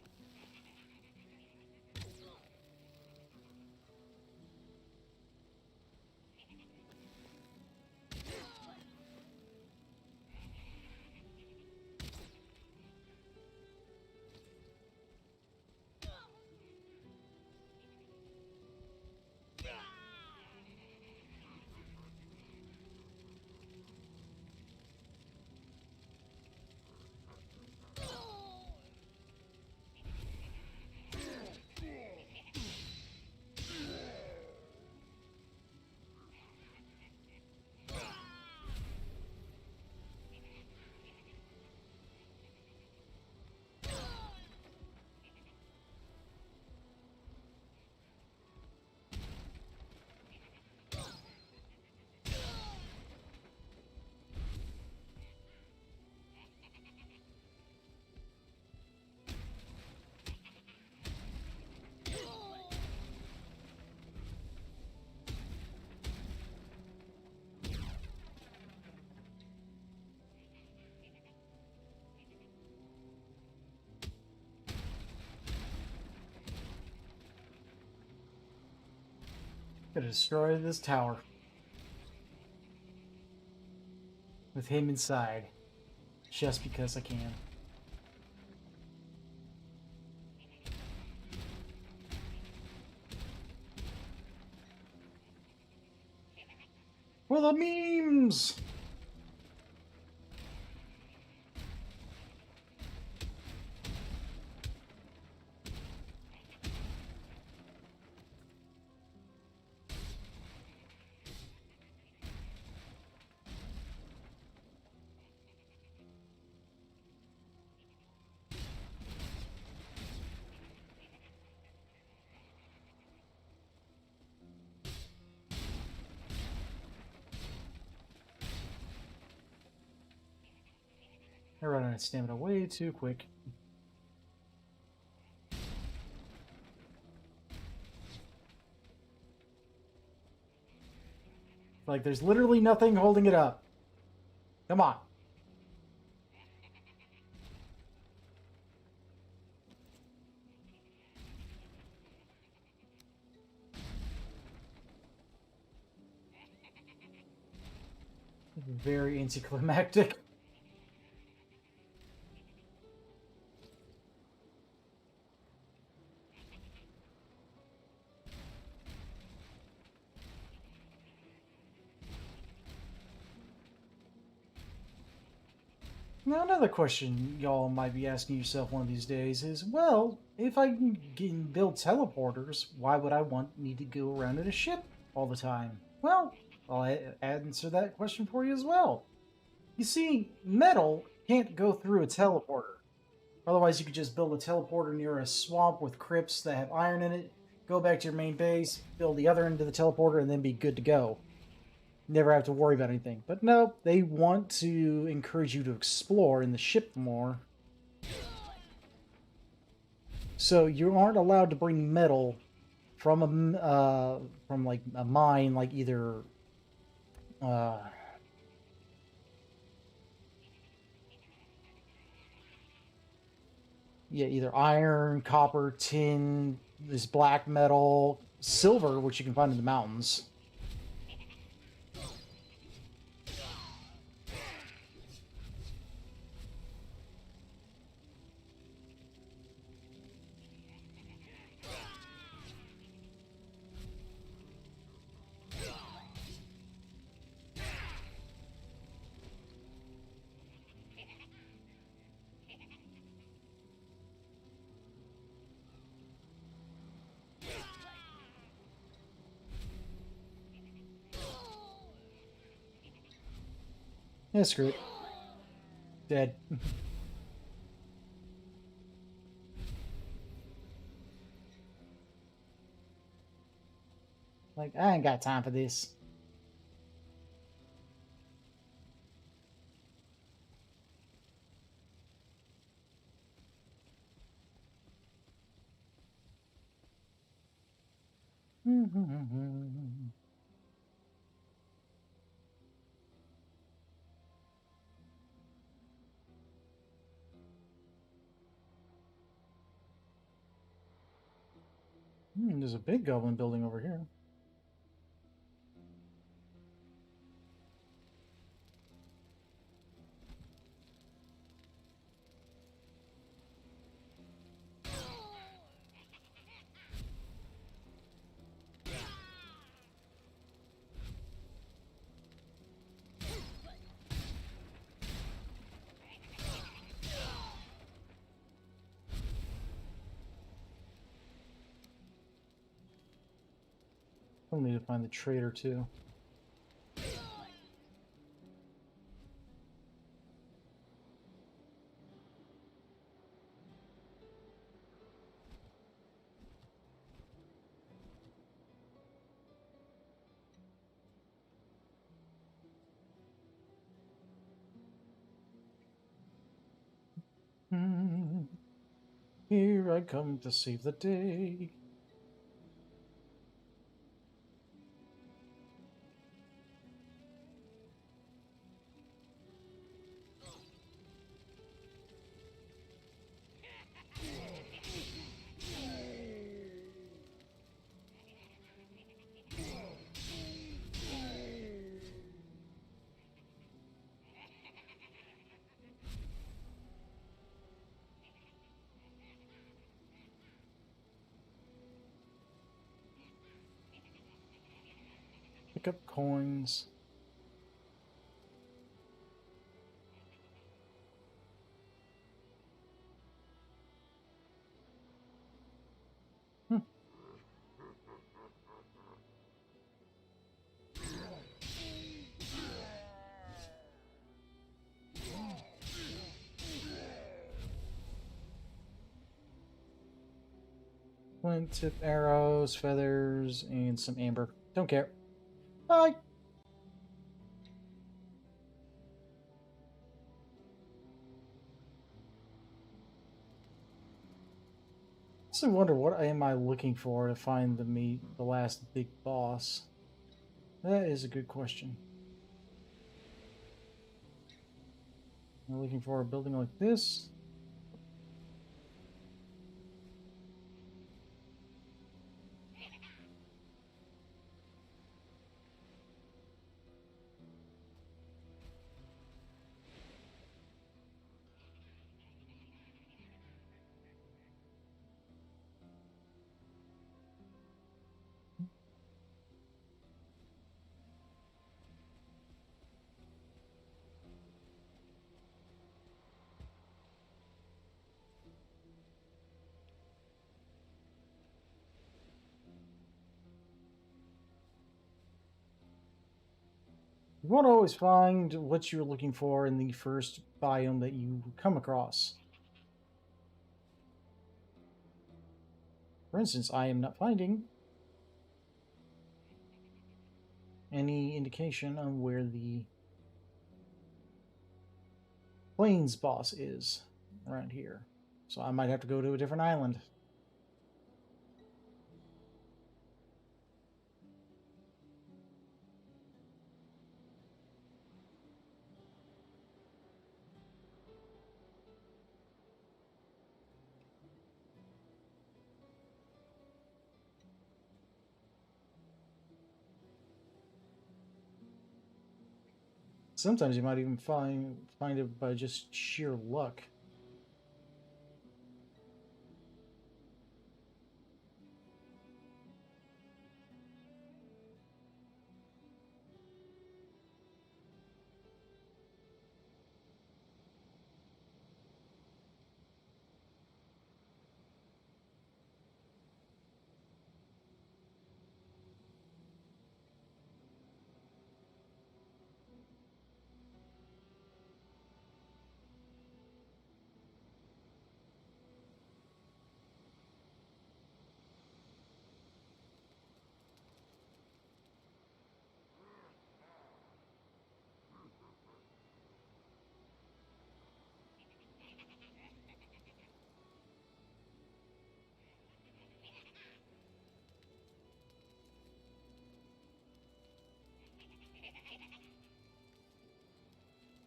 Gotta destroy this tower. With him inside. just because I can. For the memes! I ran out of stamina way too quick. Like, there's literally nothing holding it up. Come on. Very anticlimactic. Now, another question y'all might be asking yourself one of these days is, well, if I can build teleporters, why would I need to go around in a ship all the time? Well, I'll answer that question for you as well. You see, metal can't go through a teleporter. Otherwise, you could just build a teleporter near a swamp with crypts that have iron in it, go back to your main base, build the other end of the teleporter, and then be good to go. Never have to worry about anything. But no, they want to encourage you to explore in the ship more. So you aren't allowed to bring metal from like a mine, like either yeah, either iron, copper, tin, this black metal, silver, which you can find in the mountains. Yeah, screw it. Dead. Like, I ain't got time for this. There's a big goblin building over here. I'll need to find the trader too. Here I come to save the day. pick up coins. Hmm. Flint tip arrows, feathers, and some amber. Don't care. Bye. I wonder what am I looking for to find the last big boss. That is a good question. I'm looking for a building like this. You won't always find what you're looking for in the first biome that you come across. For instance, I am not finding any indication on where the plains boss is around here. So I might have to go to a different island. Sometimes you might even find it by just sheer luck.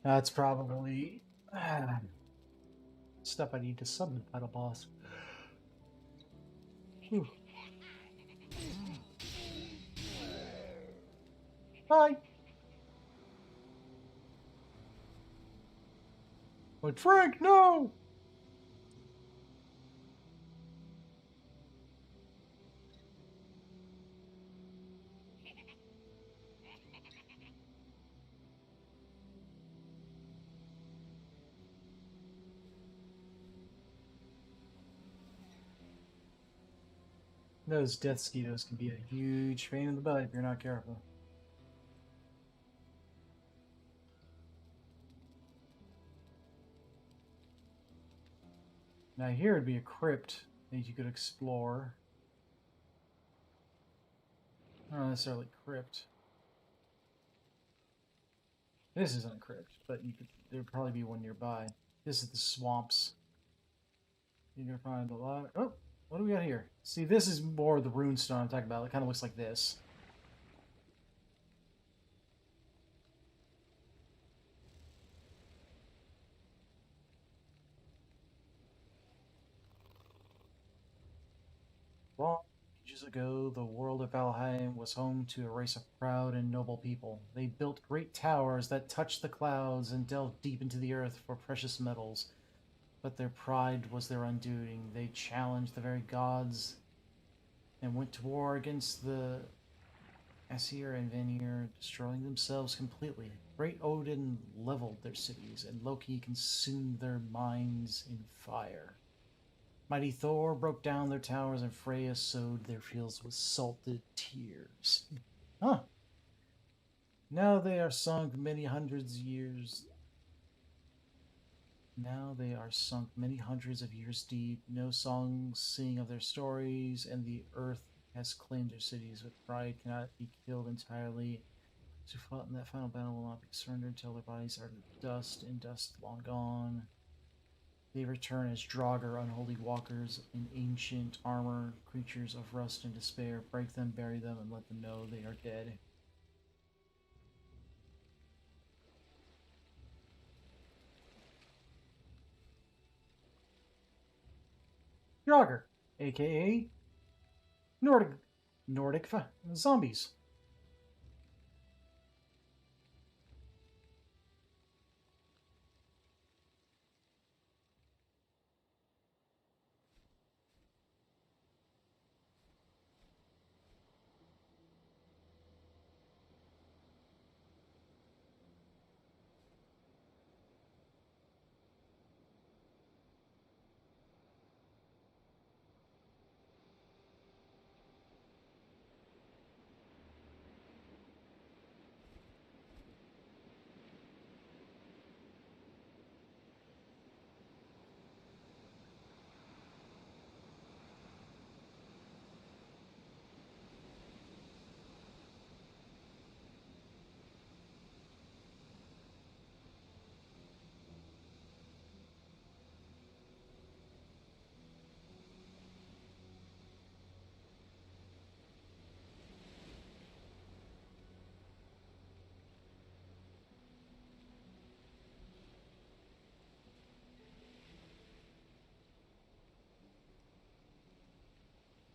That's probably stuff I need to subtitle boss. Whew. Hi. But Frank, no! Those death mosquitoes can be a huge pain in the butt if you're not careful. Now here would be a crypt that you could explore. Not necessarily crypt. This isn't a crypt, but there'd probably be one nearby. This is the swamps. You're gonna find a lot. Oh, what do we got here? See, this is more of the rune stone I'm talking about. It kind of looks like this. Long ages ago, the world of Valheim was home to a race of proud and noble people. They built great towers that touched the clouds and delved deep into the earth for precious metals. But their pride was their undoing. They challenged the very gods and went to war against the Aesir and Vanir destroying themselves completely. Great Odin leveled their cities, and Loki consumed their mines in fire. Mighty Thor broke down their towers, and Freya sowed their fields with salted tears. Huh. Now they are sunk many hundreds years. Now they are sunk many hundreds of years deep. No songs sing of their stories, and the earth has claimed their cities. But pride cannot be killed entirely. Those who fought in that final battle will not be surrendered until their bodies are dust and dust long gone. They return as Draugr, unholy walkers in ancient armor, creatures of rust and despair. Break them, bury them, and let them know they are dead. Draugr, aka Nordic Nordic zombies.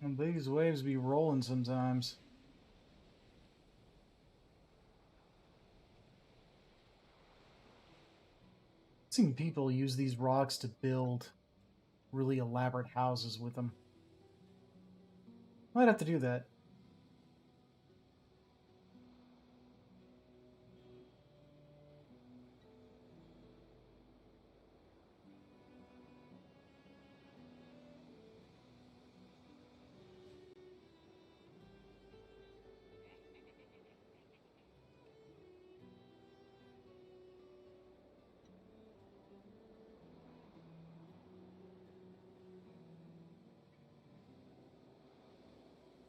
And these waves be rolling sometimes. I've seen people use these rocks to build really elaborate houses with them. Might have to do that.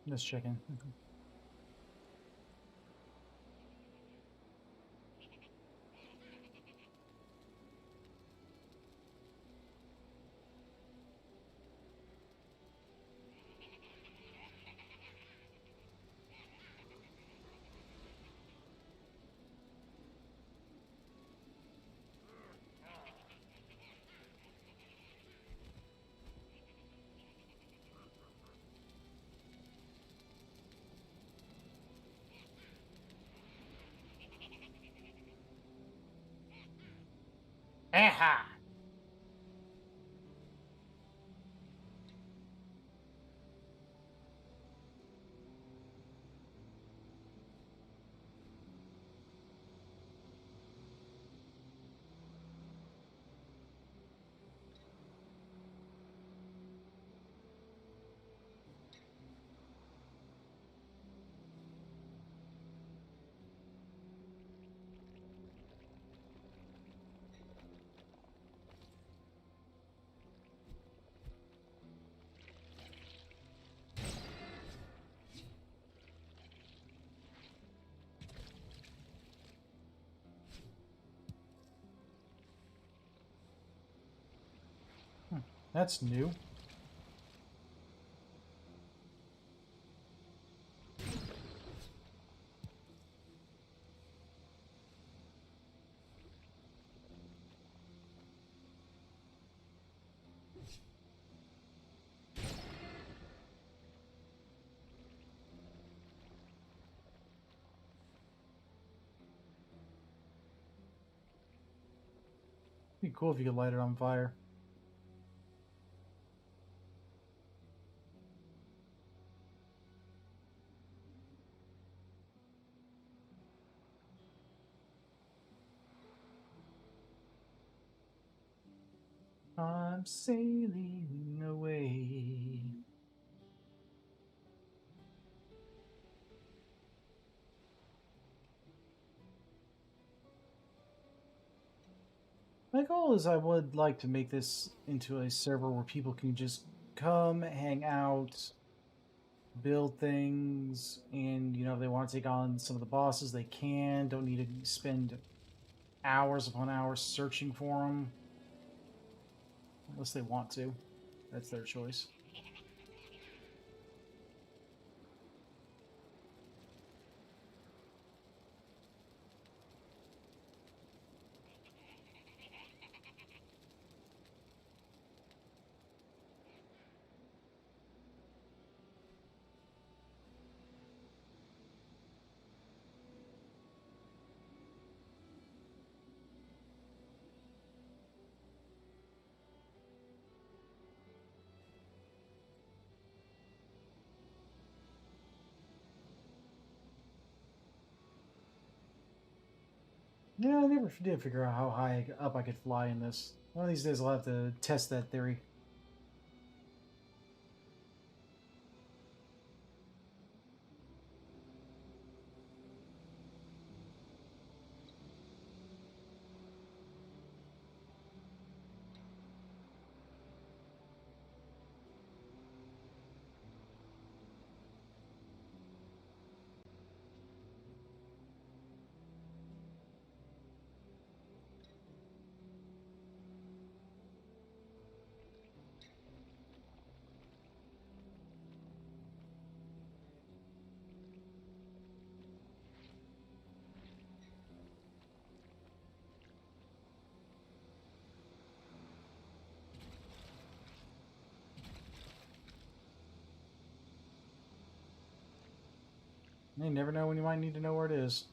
Just checking. Aha! That's new. Be cool if you could light it on fire. I'm sailing away. My goal is I would like to make this into a server where people can just come, hang out, build things, and if they want to take on some of the bosses, they can. Don't need to spend hours upon hours searching for them, unless they want to. That's their choice. Yeah, I never did figure out how high up I could fly in this. One of these days I'll have to test that theory. You never know when you might need to know where it is.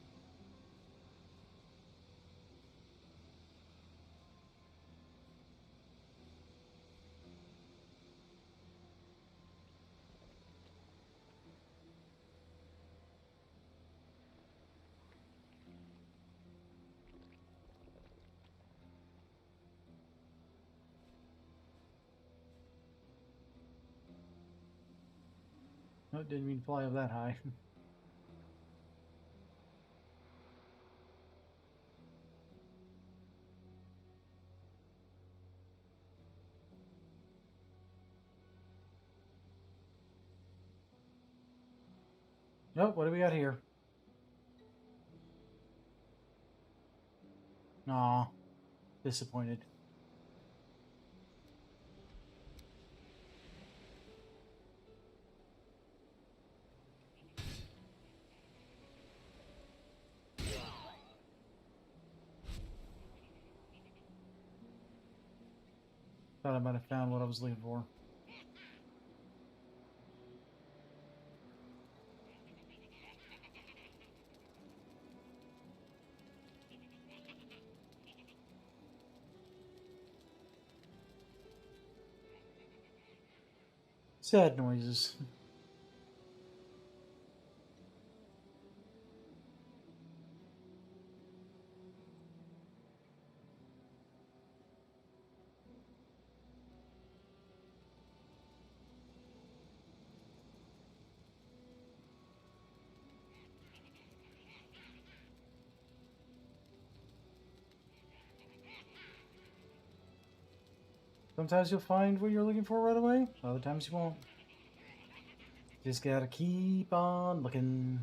No, didn't mean to fly up that high. Nope, what do we got here? Aw, disappointed. Thought I might have found what I was looking for. Sad noises. Sometimes you'll find what you're looking for right away. Other times you won't. Just gotta keep on looking.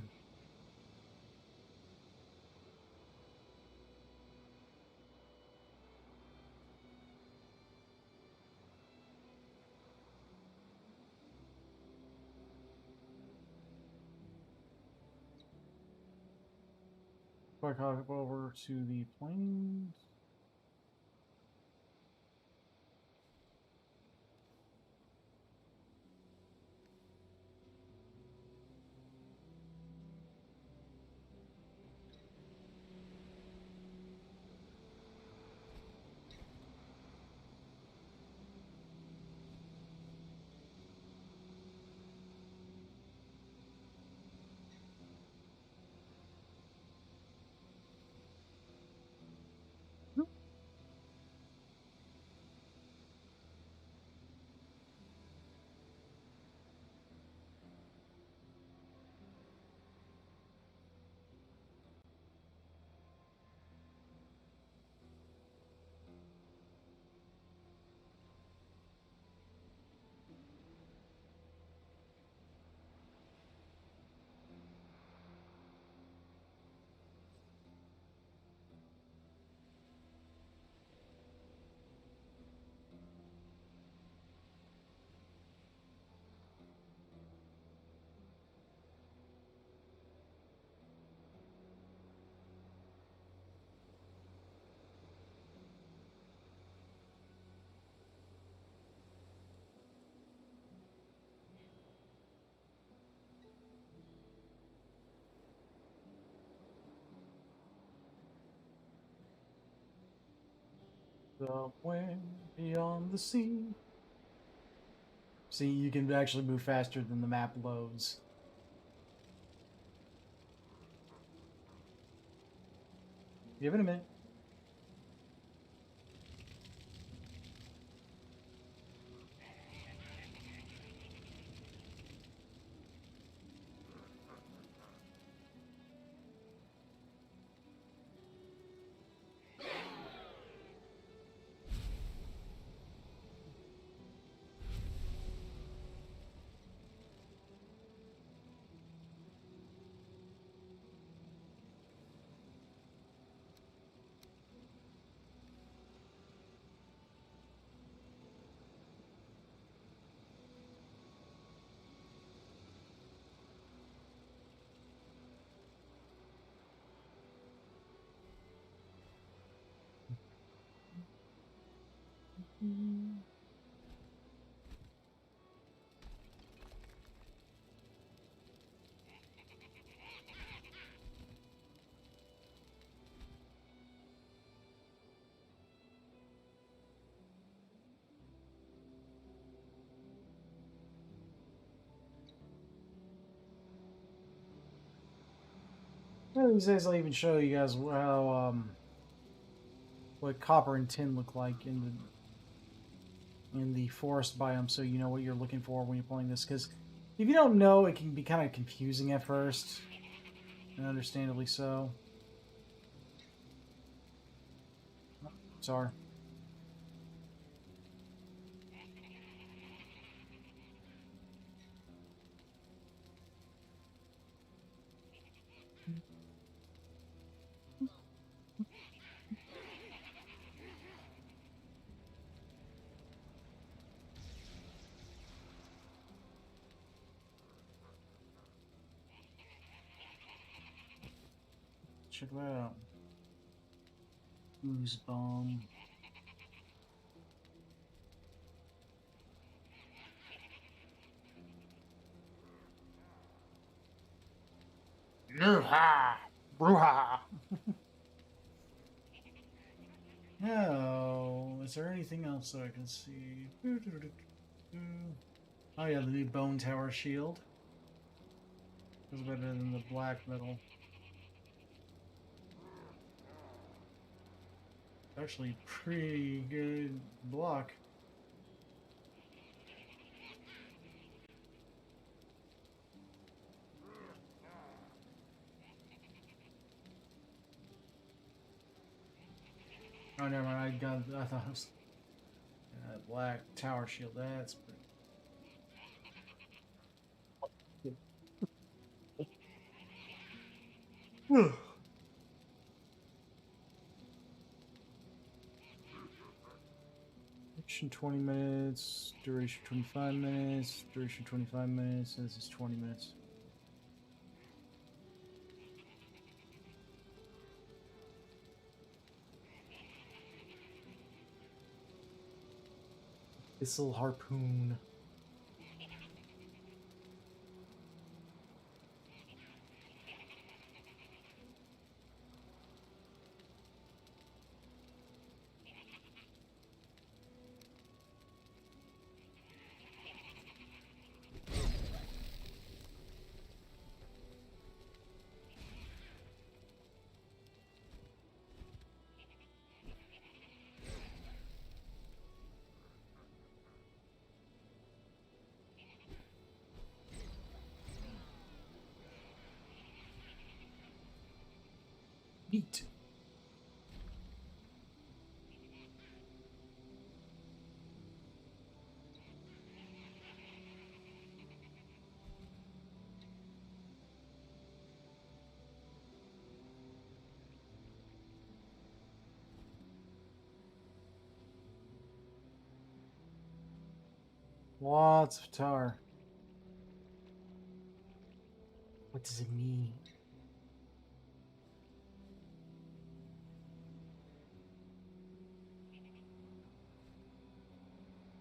Back over to the plains. Somewhere beyond the sea. See, you can actually move faster than the map loads. Give it a minute. One of these days, I'll even show you guys how what copper and tin look like in the forest biome, so you know what you're looking for when you're playing this. Because if you don't know, it can be kind of confusing at first, and understandably so. Sorry. Check that out. Ooze bomb. Nuha! Bruha! Now, is there anything else that I can see? Oh yeah, the new bone tower shield. It's better than the black metal. Actually, pretty good block. Oh, never mind. I thought it was black tower shield. That's pretty. Duration 20 minutes. Duration 25 minutes. Duration 25 minutes. And this is 20 minutes. This little harpoon. Neat. Lots of tar. What does it mean?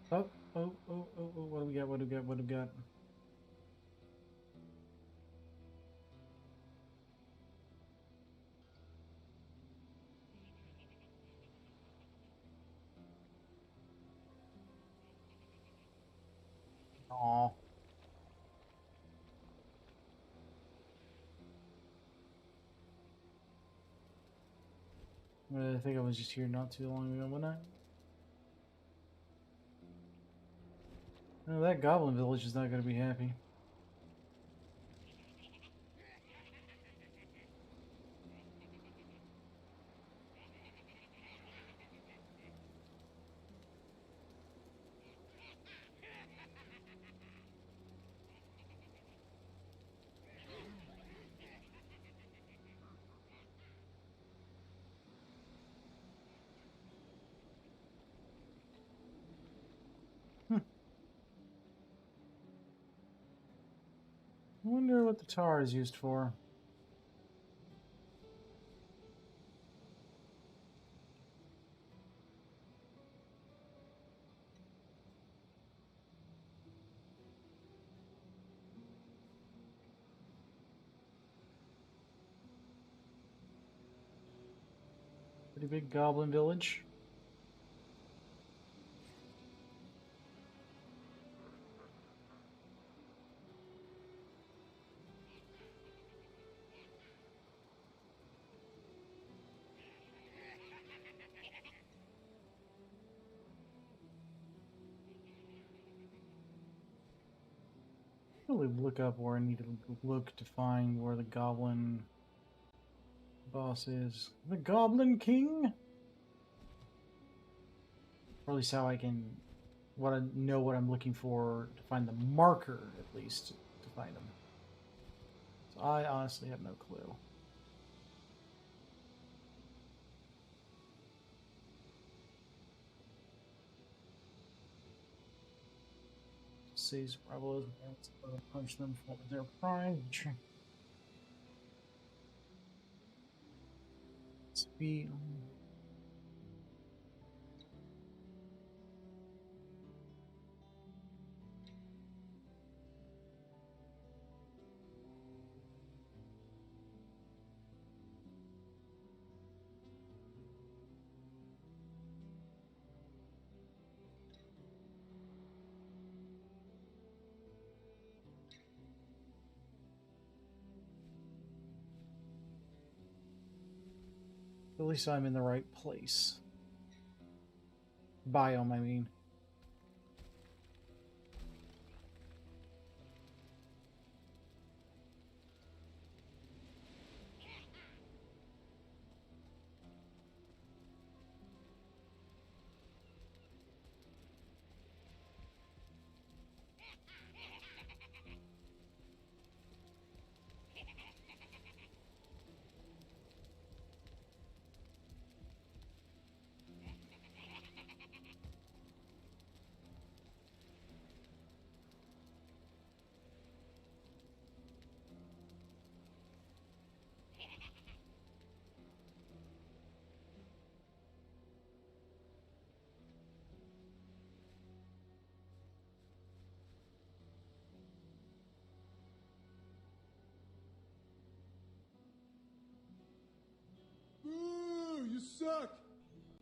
Oh, what do we got? What do we got? What do we got? I think I was just here not too long ago, wasn't I? No, that goblin village is not going to be happy. I wonder what the tar is used for. Pretty big goblin village. Really look up where I need to look to find where the goblin boss is. The Goblin King? Or at least how I can know what I'm looking for to find the marker, at least, to find them. So I honestly have no clue. Seize rebels and punch them for their pride. Speed. At least I'm in the right place. Biome, I mean. Boo! You suck!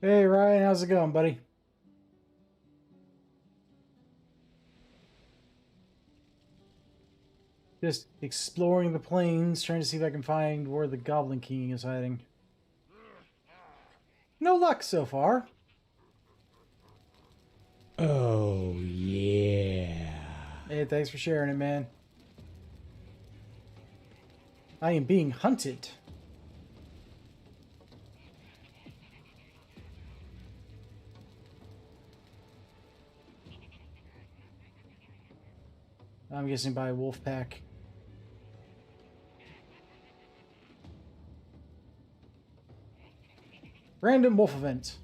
Hey Ryan, how's it going, buddy? Just exploring the plains, trying to see if I can find where the Goblin King is hiding. No luck so far. Oh, yeah. Hey, thanks for sharing it, man. I am being hunted. I'm guessing by a wolf pack. Random wolf event.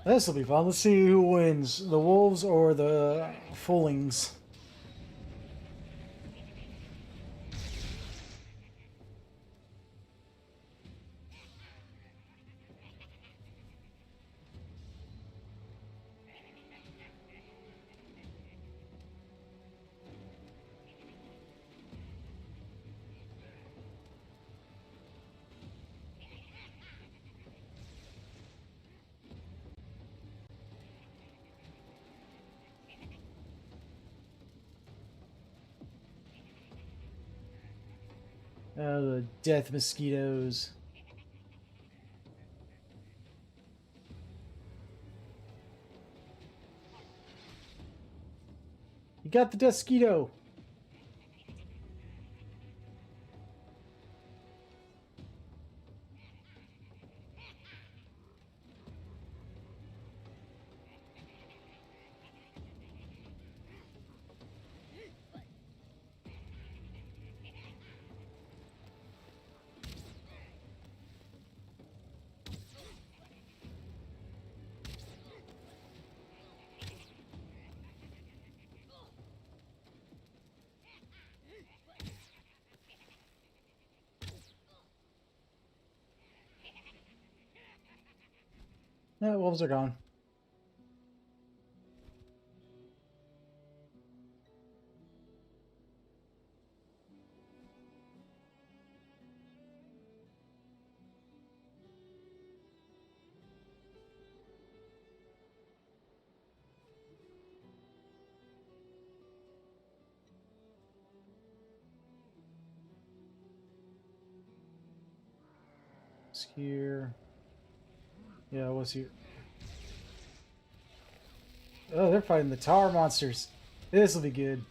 This will be fun. Let's see who wins, the wolves or the foolings. The death mosquitoes. You got the death mosquito. No, wolves are gone. It's here. Yeah, what's here? Oh, they're fighting the tower monsters. This will be good.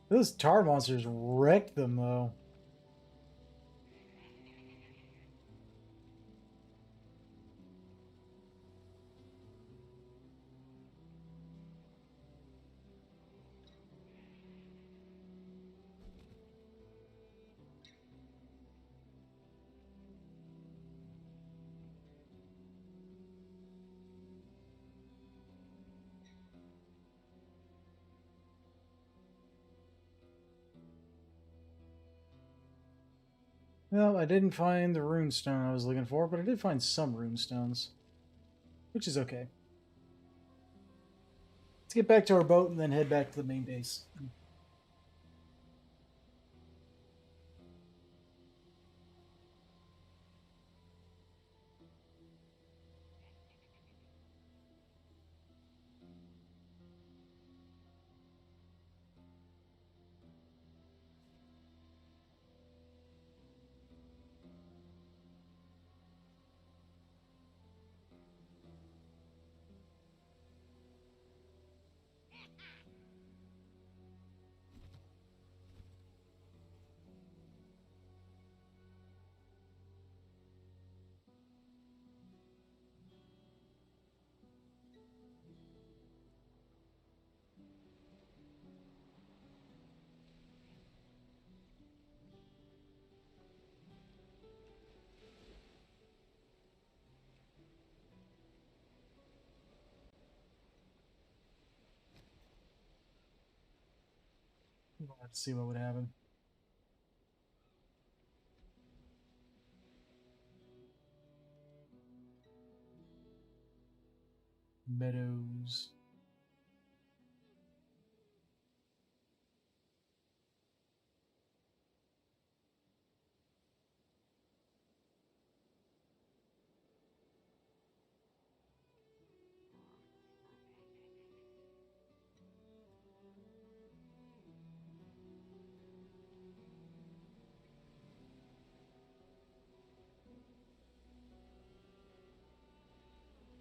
Those tower monsters wrecked them, though. Well, I didn't find the rune stone I was looking for, but I did find some rune stones, which is okay. Let's get back to our boat and then head back to the main base. Let's see what would happen. Meadows.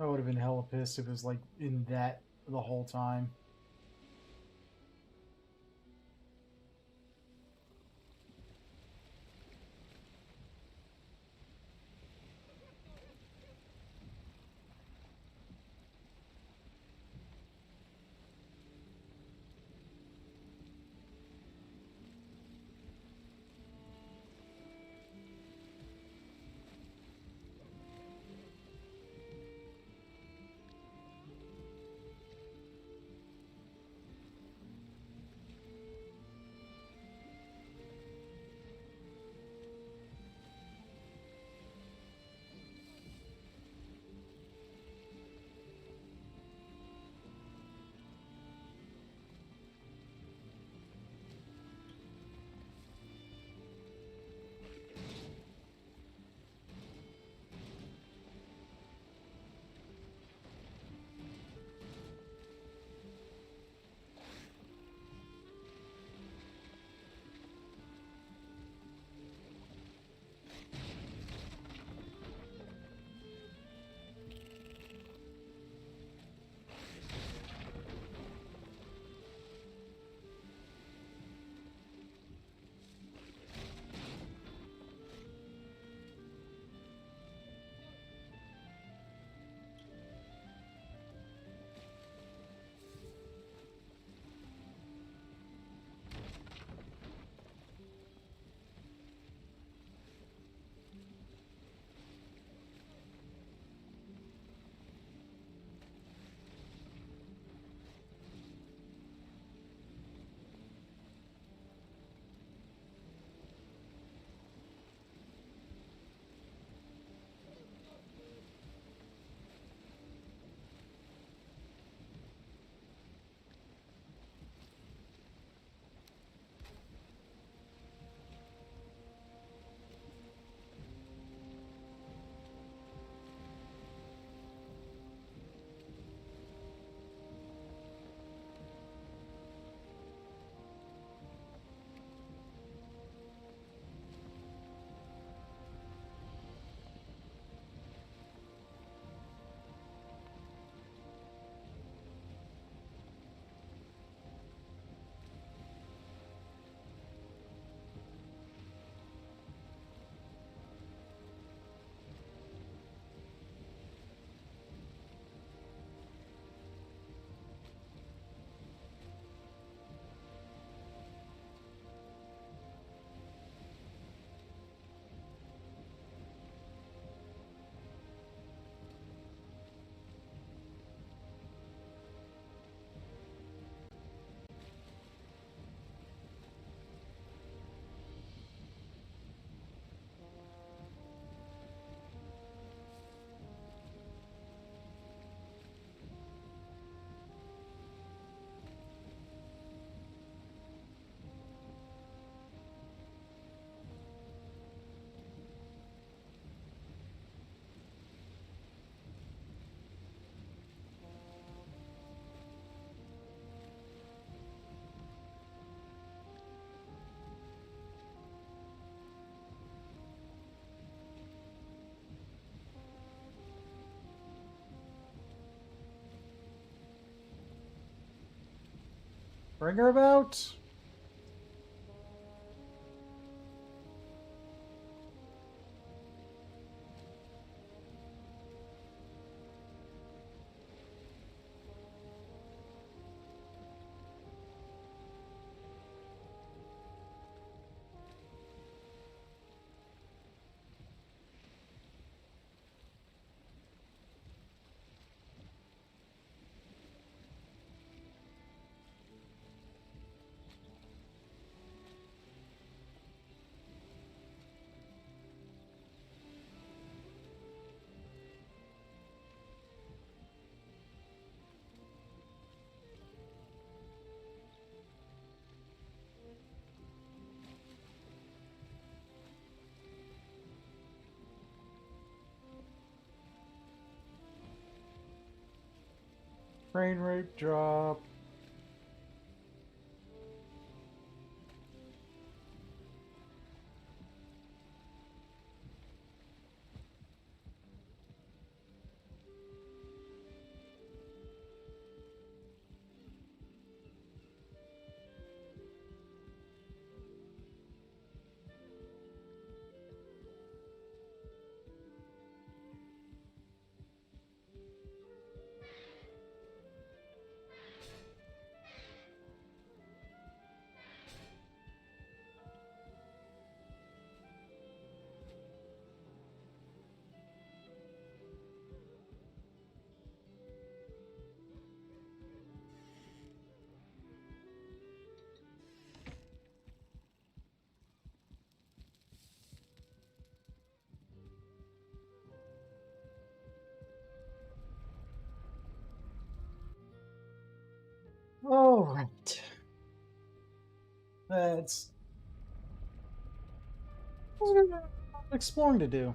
I would have been hella pissed if it was like in that the whole time. Bring her about. Frame rate drop. All right. That's exploring to do.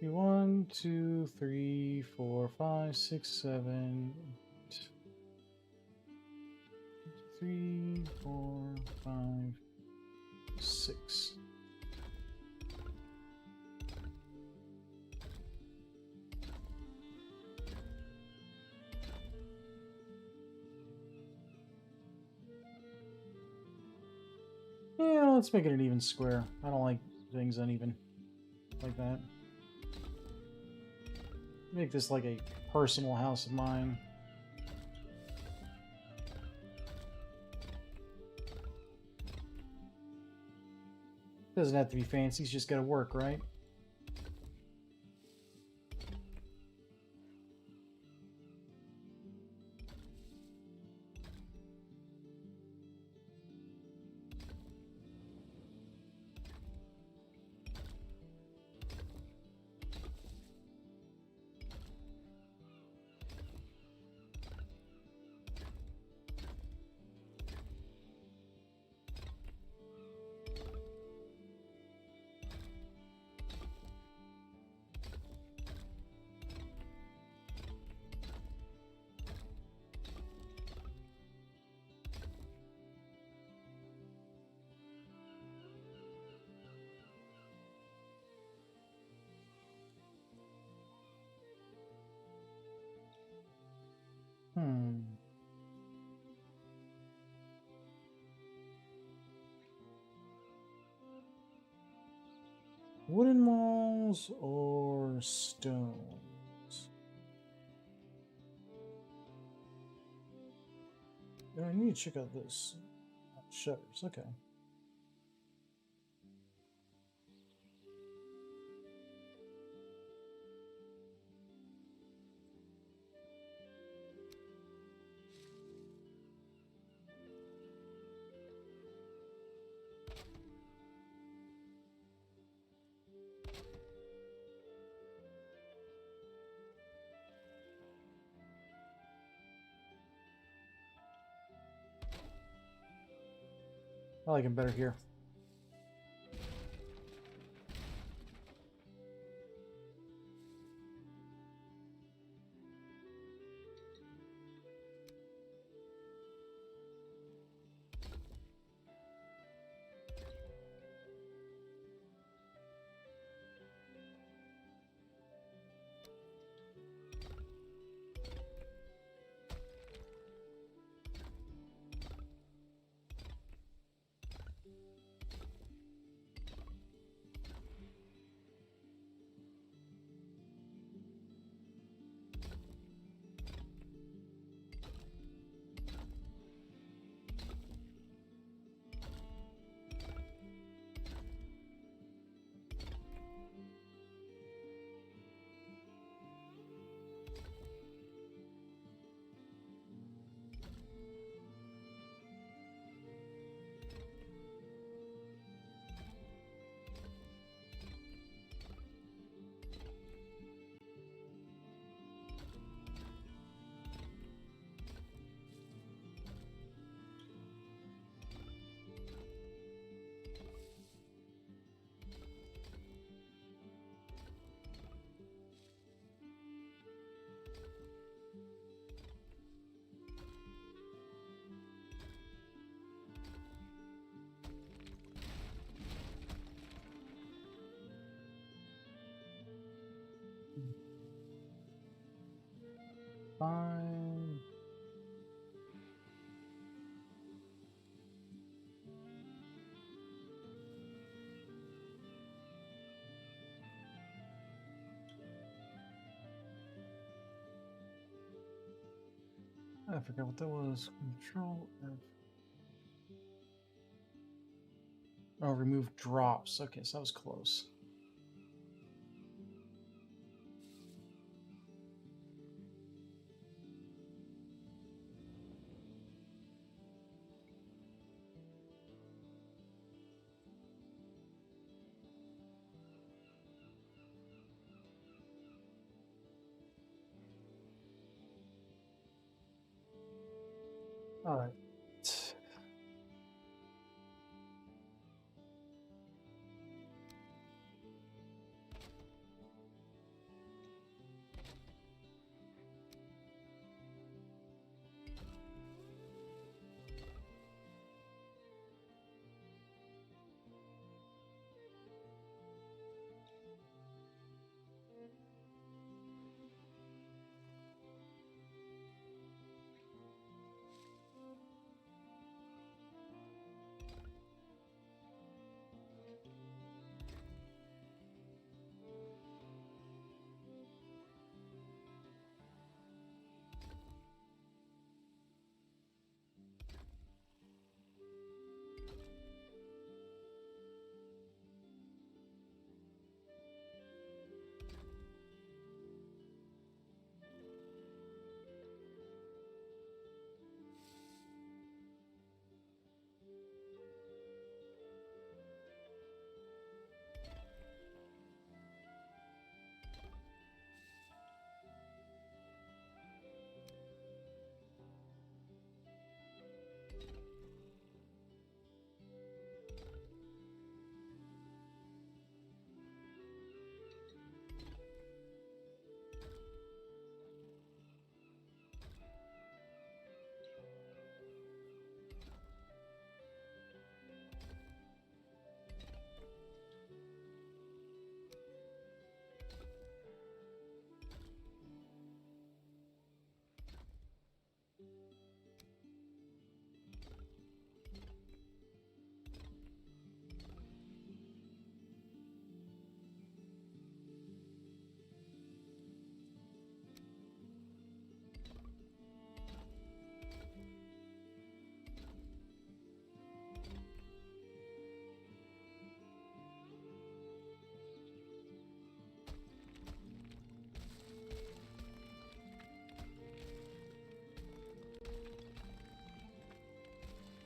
One, two, three, four, five, six, seven. 3, 4, 5, 6. Yeah, let's make it an even square. I don't like things uneven like that. Make this like a personal house of mine. Doesn't have to be fancy, it's just gotta work, right? Wooden walls or stones? Oh, I need to check out this. Shutters, okay. I like him better here. Fine. I forgot what that was. Control F. Oh, remove drops. Okay, so that was close. All right.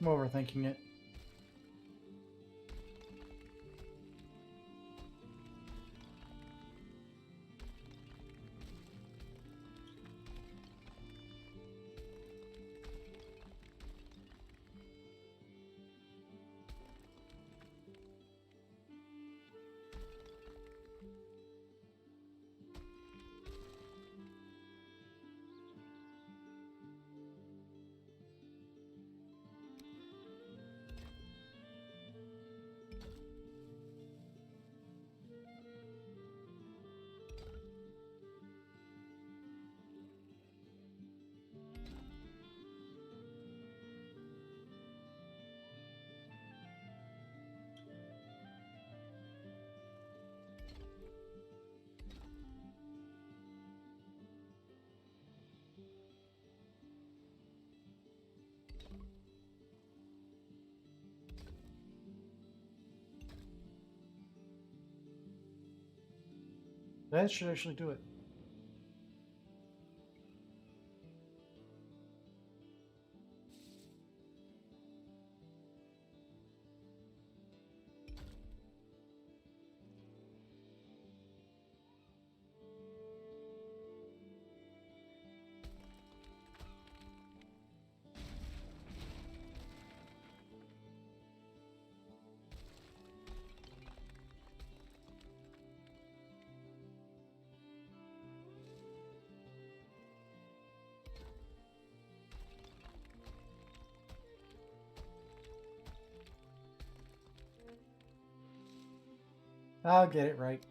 I'm overthinking it. That should actually do it. I'll get it right.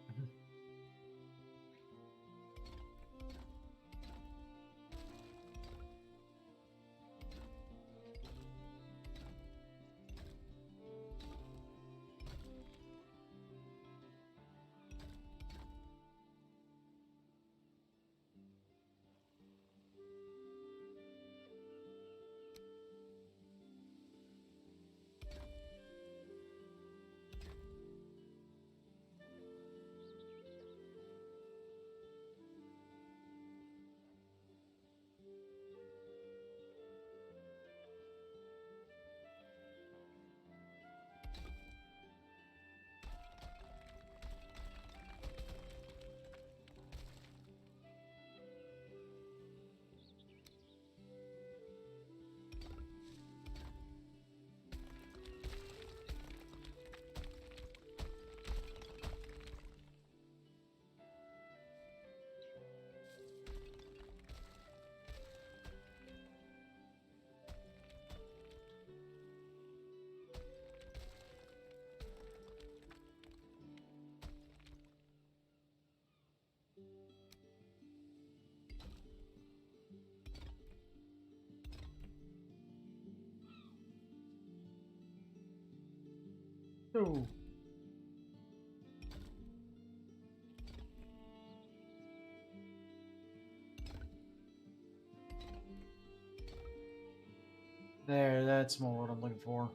Oh. There, that's more what I'm looking for.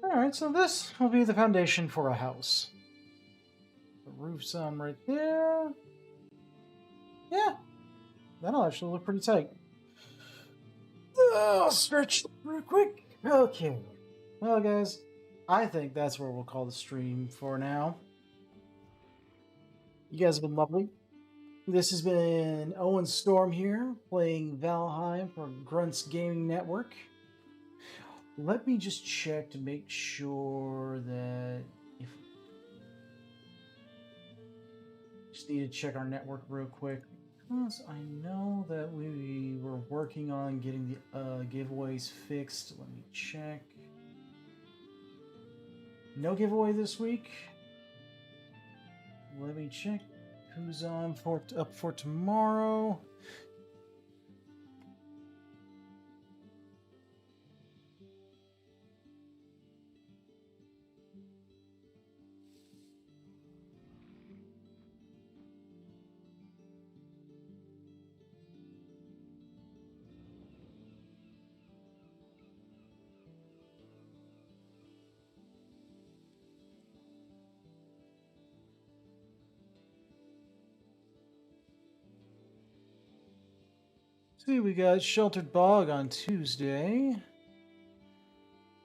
Alright, so this will be the foundation for a house. The roof's on right there. Yeah, that'll actually look pretty tight. Oh, stretch real quick. Okay. Well, guys, I think that's where we'll call the stream for now. You guys have been lovely. This has been Owen Storm here, playing Valheim for Grunts Gaming Network. Let me just check to make sure that if... Just need to check our network real quick. Because I know that we were working on getting the giveaways fixed. Let me check. No giveaway this week. Let me check who's on up for tomorrow. See, we got Sheltered Bog on Tuesday.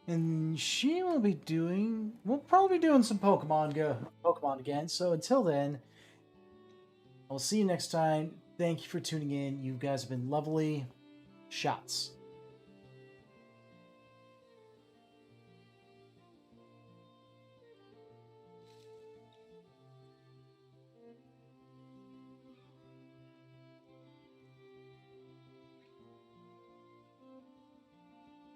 And she will be doing... We'll probably be doing some Pokemon again. So until then, I'll see you next time. Thank you for tuning in. You guys have been lovely. Shots.